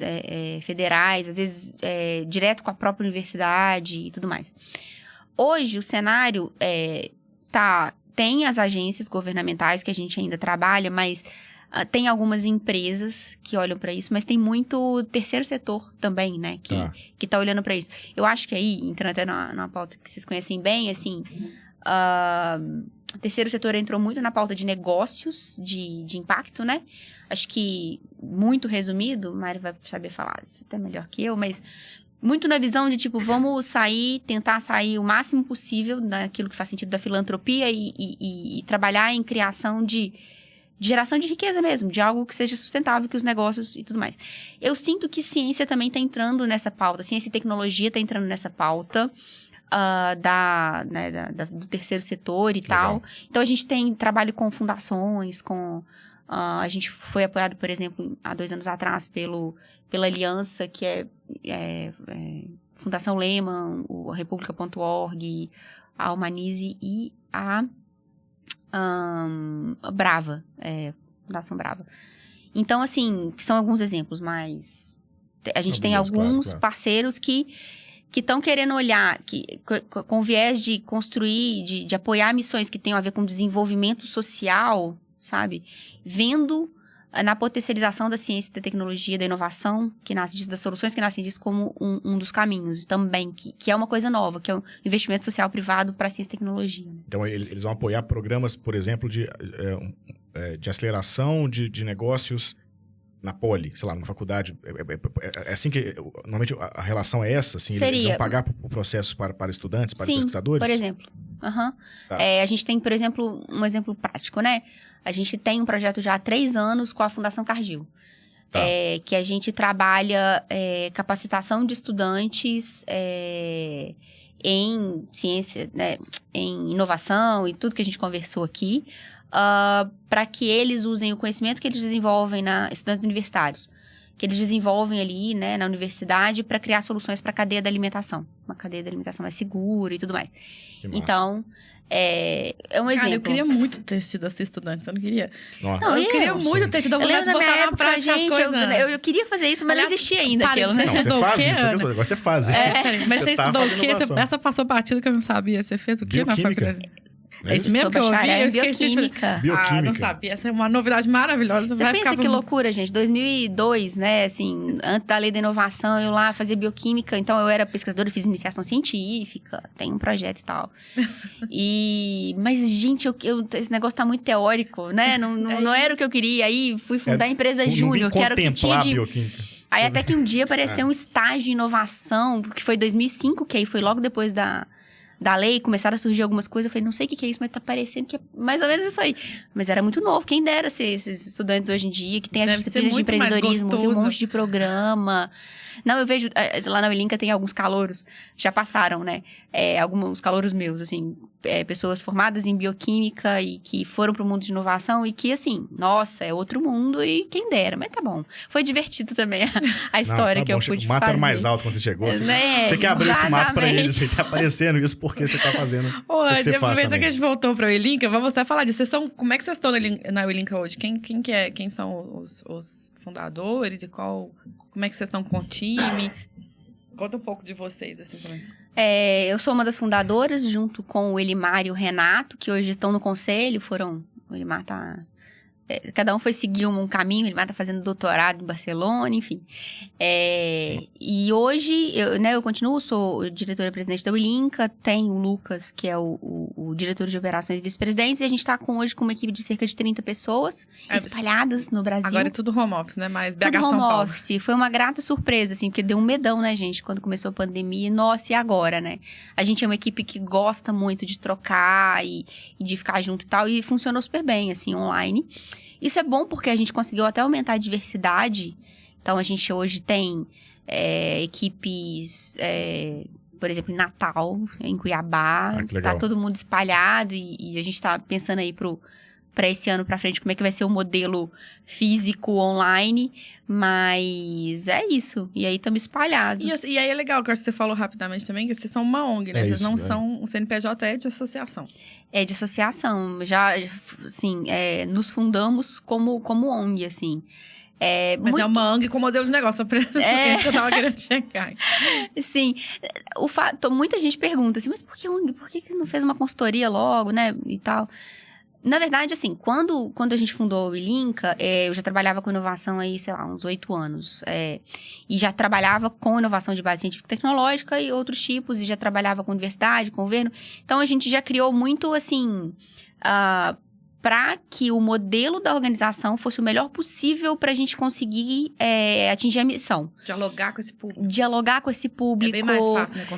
federais, às vezes direto com a própria universidade e tudo mais. Hoje, o cenário tem as agências governamentais que a gente ainda trabalha, mas... tem algumas empresas que olham para isso, mas tem muito terceiro setor também, né? Que tá olhando para isso. Eu acho que aí, entrando até numa pauta que vocês conhecem bem, assim... o terceiro setor entrou muito na pauta de negócios de impacto, né? Acho que, muito resumido, Mário vai saber falar isso até melhor que eu, mas... Muito na visão de, tipo, vamos tentar sair o máximo possível daquilo que faz sentido da filantropia e trabalhar em criação de geração de riqueza mesmo, de algo que seja sustentável, que os negócios e tudo mais. Eu sinto que ciência também está entrando nessa pauta, ciência e tecnologia está entrando nessa pauta do terceiro setor e tal. Então, a gente tem trabalho com fundações, a gente foi apoiado, por exemplo, há 2 anos atrás pela Aliança, que é Fundação Lehman, a República.org, a Humanize e a Brava, Fundação Brava. Então, assim, são alguns exemplos, mas a gente tem alguns parceiros que estão querendo olhar, com viés de construir, de apoiar missões que tenham a ver com desenvolvimento social, sabe? Vendo na potencialização da ciência, da tecnologia, da inovação, que nasce disso, das soluções que nascem disso, como um dos caminhos também, que é uma coisa nova, que é um investimento social privado para ciência e tecnologia. Então, eles vão apoiar programas, por exemplo, de aceleração de negócios na Poli, sei lá, numa faculdade. É assim que, normalmente, a relação é essa? Assim, eles vão pagar por processos para estudantes, para pesquisadores? Por exemplo. Tá. A gente tem, por exemplo, um exemplo prático, né? A gente tem um projeto já há 3 anos com a Fundação Cargill. Tá. Que a gente trabalha capacitação de estudantes em ciência, né, em inovação e tudo que a gente conversou aqui, para que eles usem o conhecimento que eles desenvolvem estudantes universitários, que eles desenvolvem ali, né, na universidade, para criar soluções para a cadeia da alimentação. Uma cadeia da alimentação mais segura e tudo mais. Então, é um exemplo. Cara, eu queria muito ter sido assim estudante, você não queria? Não, eu queria muito ter sido a vontade de botar na prática as coisas. Eu queria fazer isso, mas não existia ainda aquilo, né? Você estudou o quê, Ana? Agora você faz. Mas você estudou o quê? Essa passou batida que eu não sabia. Você fez o quê na faculdade? É isso mesmo que eu ouvi? Eu esqueci. Bioquímica. Não sabia. Essa é uma novidade maravilhosa. Você pensa que loucura, gente. 2002, né? Assim, antes da lei da inovação, eu lá fazia bioquímica. Então, eu era pesquisadora, fiz iniciação científica. Tem um projeto e tal. Mas, gente, esse negócio tá muito teórico, né? Não era o que eu queria. Aí, fui fundar a empresa Júnior, que era o que tinha de... Bioquímica. Aí até que um dia apareceu um estágio de inovação, que foi 2005, que aí foi logo depois da lei, começaram a surgir algumas coisas. Eu falei, não sei o que é isso, mas tá parecendo que é mais ou menos isso aí. Mas era muito novo. Quem dera ser esses estudantes hoje em dia, que tem as disciplinas de empreendedorismo, tem um monte de programa. Não, eu vejo, lá na Ulinca tem alguns calouros, já passaram, né? Alguns calouros meus, assim, pessoas formadas em bioquímica e que foram pro mundo de inovação e que, assim, nossa, é outro mundo e quem dera, mas tá bom. Foi divertido também a história que eu pude fazer. O mato era mais alto quando você chegou. Você quer abrir esse mato pra eles, você tá aparecendo isso porque você tá fazendo. Aproveitando que a gente voltou pra Ulinca, vamos até falar disso. Como é que vocês estão na Ulinca hoje? Quem são os fundadores e como é que vocês estão com o time? Conta um pouco de vocês, assim, também. Eu sou uma das fundadoras, junto com o Elimar e o Renato, que hoje estão no conselho. O Elimar tá... cada um foi seguir um caminho, o Elimar tá fazendo doutorado em Barcelona, enfim. E hoje, eu continuo, sou diretora-presidente da Ulinca, tem o Lucas, que é o diretor de operações e vice-presidentes, e a gente tá hoje com uma equipe de cerca de 30 pessoas espalhadas no Brasil. Agora é tudo home office, né? Mais BH tudo São Paulo. Home office. Foi uma grata surpresa, assim, porque deu um medão, né, gente, quando começou a pandemia. Nossa, e agora, né? A gente é uma equipe que gosta muito de trocar e de ficar junto e tal, e funcionou super bem, assim, online. Isso é bom porque a gente conseguiu até aumentar a diversidade. Então, a gente hoje tem equipes, por exemplo, em Natal, em Cuiabá. Tá todo mundo espalhado e a gente tá pensando aí para esse ano para frente como é que vai ser o modelo físico online. Mas é isso. E aí estamos espalhados. E aí é legal, que eu acho que você falou rapidamente também, que vocês são uma ONG, né? Vocês não são... O CNPJ é de associação. É de associação. Já, assim, nos fundamos como ONG, assim. Mas é uma ONG com modelo de negócio. Isso que eu tava querendo chegar. Sim. Muita gente pergunta assim, mas por que ONG? Por que não fez uma consultoria logo, né? E tal. Na verdade, assim, quando a gente fundou a Ulinca, eu já trabalhava com inovação aí, sei lá, uns 8 anos. E já trabalhava com inovação de base científica e tecnológica e outros tipos, e já trabalhava com universidade, com governo. Então, a gente já criou muito, assim, para que o modelo da organização fosse o melhor possível para a gente conseguir atingir a missão. Dialogar com esse público. É bem mais fácil, né? Com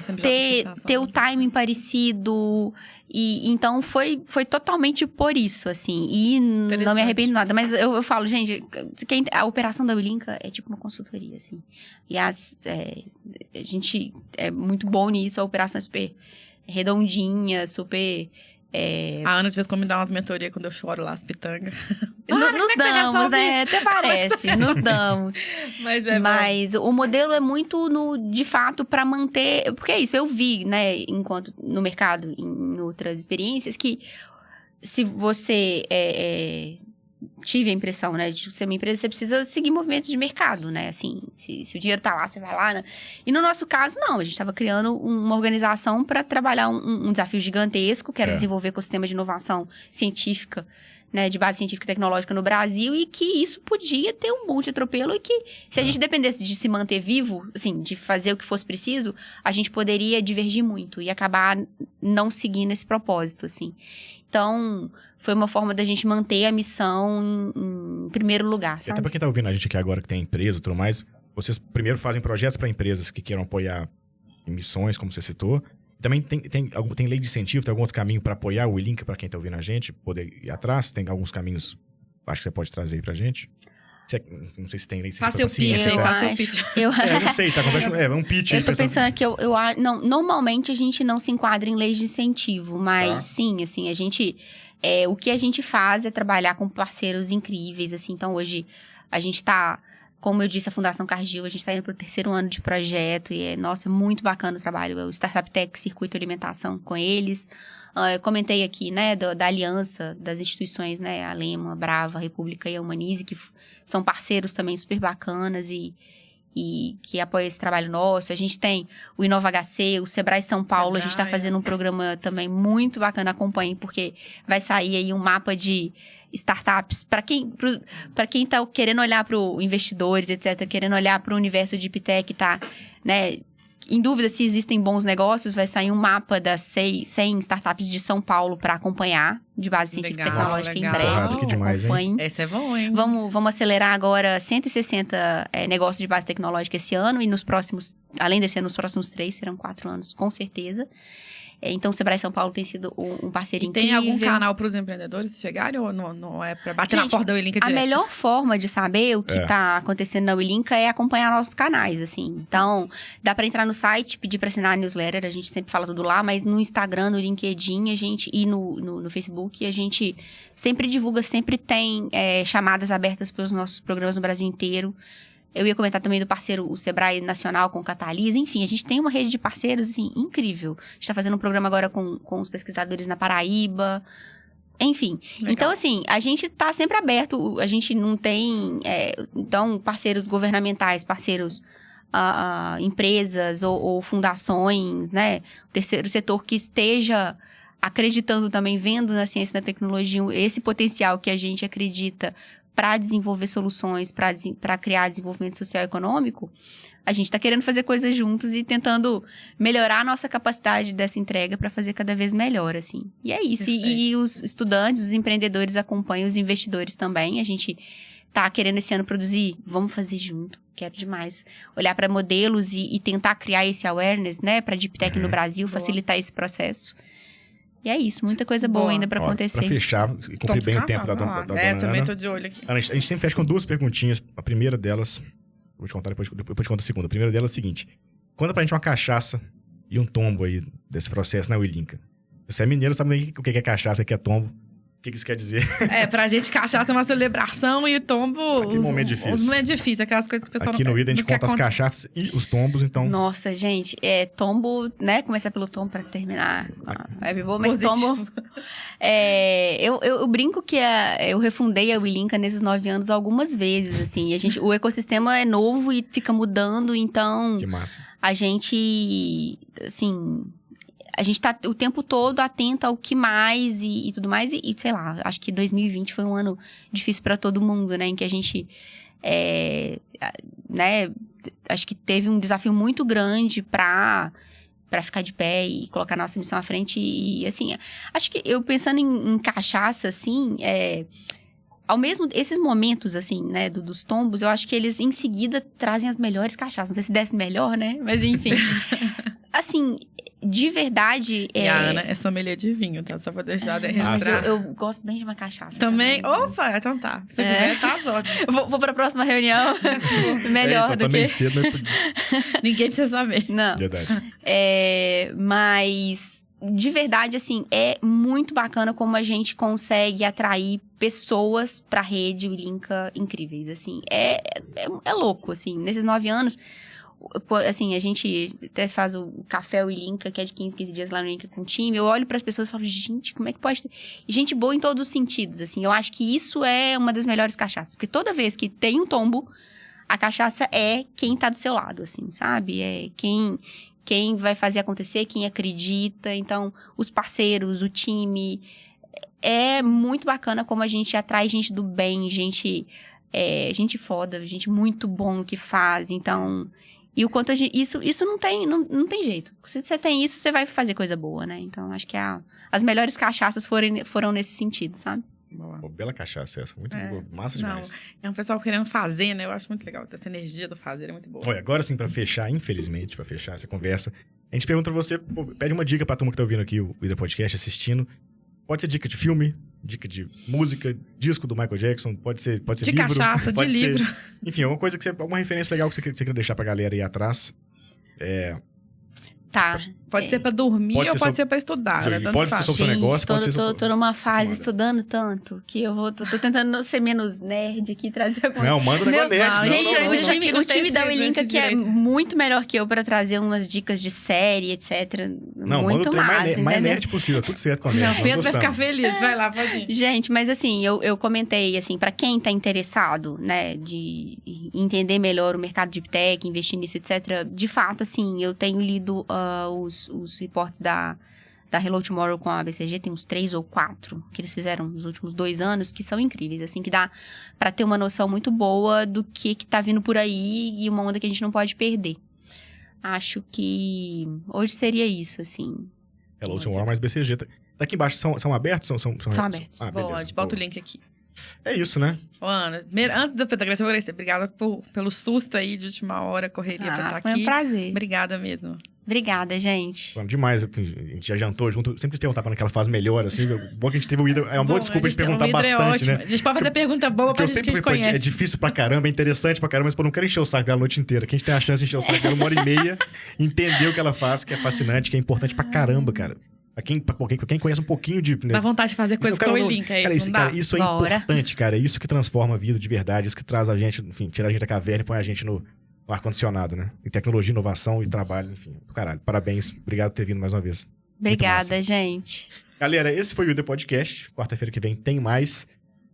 ter o timing parecido. E então, foi totalmente por isso, assim. E não me arrependo nada. Mas eu falo, gente, a operação da Ulinca é tipo uma consultoria, assim. E a gente é muito bom nisso. A operação é super redondinha, super... A Ana, às vezes, como me dá umas mentorias quando eu choro lá, as pitangas. Nos damos, né? Até parece, nos damos. Mas o modelo é muito, de fato, para manter... Porque é isso, eu vi, né, enquanto no mercado, em outras experiências, que se você... tive a impressão, né, de ser uma empresa, você precisa seguir movimentos de mercado, né, assim, se o dinheiro tá lá, você vai lá, né? E no nosso caso, não, a gente estava criando uma organização para trabalhar um desafio gigantesco, que era desenvolver ecossistema de inovação científica, né, de base científica e tecnológica no Brasil, e que isso podia ter um monte de atropelo, e que se a gente dependesse de se manter vivo, assim, de fazer o que fosse preciso, a gente poderia divergir muito e acabar não seguindo esse propósito, assim. Então, foi uma forma da gente manter a missão em primeiro lugar, sabe? E até pra quem tá ouvindo a gente aqui agora, que tem empresa e tudo mais, vocês primeiro fazem projetos para empresas que queiram apoiar em missões, como você citou. Também tem lei de incentivo, tem algum outro caminho para apoiar o Ulinca, para quem tá ouvindo a gente, poder ir atrás? Tem alguns caminhos, acho que você pode trazer aí pra gente. Não sei se tem lei de incentivo. Faça o pitch aí, faça o pitch. Eu não sei, tá acontecendo. Um pitch aí. Eu tô pensando que não, normalmente a gente não se enquadra em leis de incentivo, mas sim, assim, a gente... o que a gente faz é trabalhar com parceiros incríveis, assim. Então, hoje, a gente tá... Como eu disse, a Fundação Cargill, a gente está indo para o 3º ano de projeto e é muito bacana o trabalho. O Startup Tech Circuito Alimentação com eles. Eu comentei aqui, né, da aliança das instituições, né, a Lema, a Brava, a República e a Humanize, que são parceiros também super bacanas e que apoiam esse trabalho nosso. A gente tem o InovaHC, o Sebrae São Paulo, a gente está fazendo um programa também muito bacana, acompanhe, porque vai sair aí um mapa de startups, para quem tá querendo olhar para investidores, etc., querendo olhar para o universo de Iptec, tá, né, em dúvida se existem bons negócios, vai sair um mapa das 100 startups de São Paulo para acompanhar, de base científica e tecnológica em breve. Porrada, que demais, hein? Esse é bom, hein? Vamos acelerar agora 160 negócios de base tecnológica esse ano e nos próximos, além desse ano, nos próximos 3, serão 4 anos, com certeza. Então, o Sebrae São Paulo tem sido um parceiro incrível. E tem algum canal para os empreendedores chegarem ou não é para bater na porta da Willinka direto? A melhor forma de saber o que está acontecendo na Willinka é acompanhar nossos canais, assim. Então, dá para entrar no site, pedir para assinar a newsletter, a gente sempre fala tudo lá, mas no Instagram, no LinkedIn, e no Facebook, a gente sempre divulga, sempre tem chamadas abertas para os nossos programas no Brasil inteiro. Eu ia comentar também do parceiro, o Sebrae Nacional com o Catalisa. Enfim, a gente tem uma rede de parceiros, assim, incrível. A gente tá fazendo um programa agora com os pesquisadores na Paraíba. Enfim. Legal. Então, assim, a gente tá sempre aberto. A gente não tem, então, parceiros governamentais, parceiros, empresas ou fundações, né? O terceiro setor que esteja acreditando também, vendo na ciência e na tecnologia esse potencial que a gente acredita para desenvolver soluções, para criar desenvolvimento social e econômico, a gente está querendo fazer coisas juntos e tentando melhorar a nossa capacidade dessa entrega para fazer cada vez melhor, assim. E é isso. E os estudantes, os empreendedores acompanham, os investidores também. A gente tá querendo esse ano produzir, vamos fazer junto. Quero demais olhar para modelos e tentar criar esse awareness, né, para Deep Tech no Brasil, facilitar esse processo. E é isso, muita coisa boa ainda pra acontecer. Pra fechar e cumprir bem o tempo da dona Ana. Também tô de olho aqui. A gente sempre fecha com 2 perguntinhas. A primeira delas, vou te contar depois te conto a segunda. A primeira delas é a seguinte: conta pra gente uma cachaça e um tombo aí desse processo na Willinka. Você é mineiro, sabe nem o que é cachaça, o que é tombo. O que isso quer dizer? Pra gente, cachaça é uma celebração e o tombo... Aquele momento difícil. Os momentos difíceis, aquelas coisas que o pessoal aqui no Ida a gente conta as cachaças e os tombos, então... Nossa, gente, tombo, né? Começar pelo tombo pra terminar. É bem bom, mas tombo... Eu brinco que eu refundei a Willinka nesses 9 anos algumas vezes, assim. O ecossistema é novo e fica mudando, então... Que massa. A gente, assim... A gente tá o tempo todo atento ao que mais e tudo mais. E, sei lá, acho que 2020 foi um ano difícil para todo mundo, né? Em que a gente, né? Acho que teve um desafio muito grande para ficar de pé e colocar nossa missão à frente. E, assim, acho que eu pensando em cachaça, assim, esses momentos, assim, né, dos tombos, eu acho que eles, em seguida, trazem as melhores cachaças. Não sei se desce melhor, né? Mas, enfim. Assim... De verdade... E a Ana é sommelier de vinho, tá? Só pra deixar registrado. Eu gosto bem de uma cachaça. Também? Opa, então tá. Se você quiser, tá ótimo. Vou pra próxima reunião. Melhor do que... Cedo, mas... Ninguém precisa saber. Não. Verdade. Mas, de verdade, assim, é muito bacana como a gente consegue atrair pessoas pra rede Willinka incríveis, assim. É louco, assim. Nesses 9 anos... Assim, a gente até faz o café Willinka, que é de 15 dias lá no Willinka com o time. Eu olho pras pessoas e falo, gente, como é que pode ter... E gente boa em todos os sentidos, assim. Eu acho que isso é uma das melhores cachaças. Porque toda vez que tem um tombo, a cachaça é quem tá do seu lado, assim, sabe? É quem vai fazer acontecer, quem acredita. Então, os parceiros, o time... É muito bacana como a gente atrai gente do bem, gente foda, gente muito bom no que faz. Então... E o quanto isso não tem jeito. Se você tem isso, você vai fazer coisa boa, né? Então, acho que as melhores cachaças foram nesse sentido, sabe? Boa. Bela cachaça essa, muito boa, massa demais. É um pessoal querendo fazer, né? Eu acho muito legal, essa energia do fazer é muito boa. Olha, agora sim, pra fechar, infelizmente, pra fechar essa conversa, a gente pergunta pra você, pede uma dica pra turma que tá ouvindo aqui o Ida Podcast, assistindo. Pode ser dica de filme, dica de música, disco do Michael Jackson, pode ser de livro. Cachaça, de livro. Enfim, alguma referência legal que você queira deixar pra galera aí atrás. Tá. Pode ser pra dormir ou pode ser pra estudar. Pode ser sobre o seu negócio, pode ser... Tô numa fase estudando tanto que eu tô tentando ser menos nerd aqui, trazer alguma... Não, manda um negócio nerd. Gente, o time da Willinka que é muito melhor que eu pra trazer umas dicas de série, etc. Não, muito massa, mais nerd possível, tudo certo com a nerd. Não, Pedro vai ficar feliz, vai lá, pode ir. Gente, mas assim, eu comentei, assim, pra quem tá interessado, né, de entender melhor o mercado de Deep Tech, investir nisso, etc. De fato, assim, eu tenho lido os reportes da Hello Tomorrow com a BCG, tem uns 3 ou 4 que eles fizeram nos últimos 2 anos, que são incríveis, assim, que dá pra ter uma noção muito boa do que tá vindo por aí e uma onda que a gente não pode perder. Acho que hoje seria isso, assim. Hello Tomorrow mais BCG. Daqui embaixo são abertos? São abertos. Boa, bota o link aqui. É isso, né? Ô, Ana, antes da fotografia, eu vou agradecer. Obrigada pelo susto aí de última hora, correria pra estar aqui. Foi um prazer. Obrigada mesmo. Obrigada, gente. Falando demais, a gente já jantou junto. Sempre se perguntar quando aquela fase melhor, assim. Bom que a gente teve o Hidra. É uma boa desculpa de perguntar bastante, né? A gente pode fazer pergunta boa pra gente que a gente conhece. É difícil pra caramba, é interessante pra caramba, mas pô, não quero encher o saco dela a noite inteira. Que a gente tem a chance de encher o saco dela 1h30, entender o que ela faz, que é fascinante, que é importante pra caramba, cara. Pra quem conhece um pouquinho de... Né? Dá vontade de fazer coisas com o Link, é isso, cara, isso é importante, cara. É isso que transforma a vida de verdade, isso que traz a gente, enfim, tira a gente da caverna e põe a gente no ar-condicionado, né? Em tecnologia, inovação e trabalho, enfim. Caralho, parabéns. Obrigado por ter vindo mais uma vez. Obrigada, gente. Galera, esse foi o The Podcast. Quarta-feira que vem tem mais.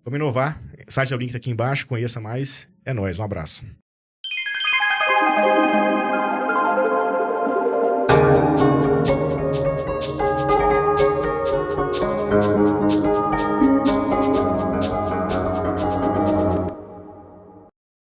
Vamos inovar. O site do link tá aqui embaixo, conheça mais. É nóis, um abraço.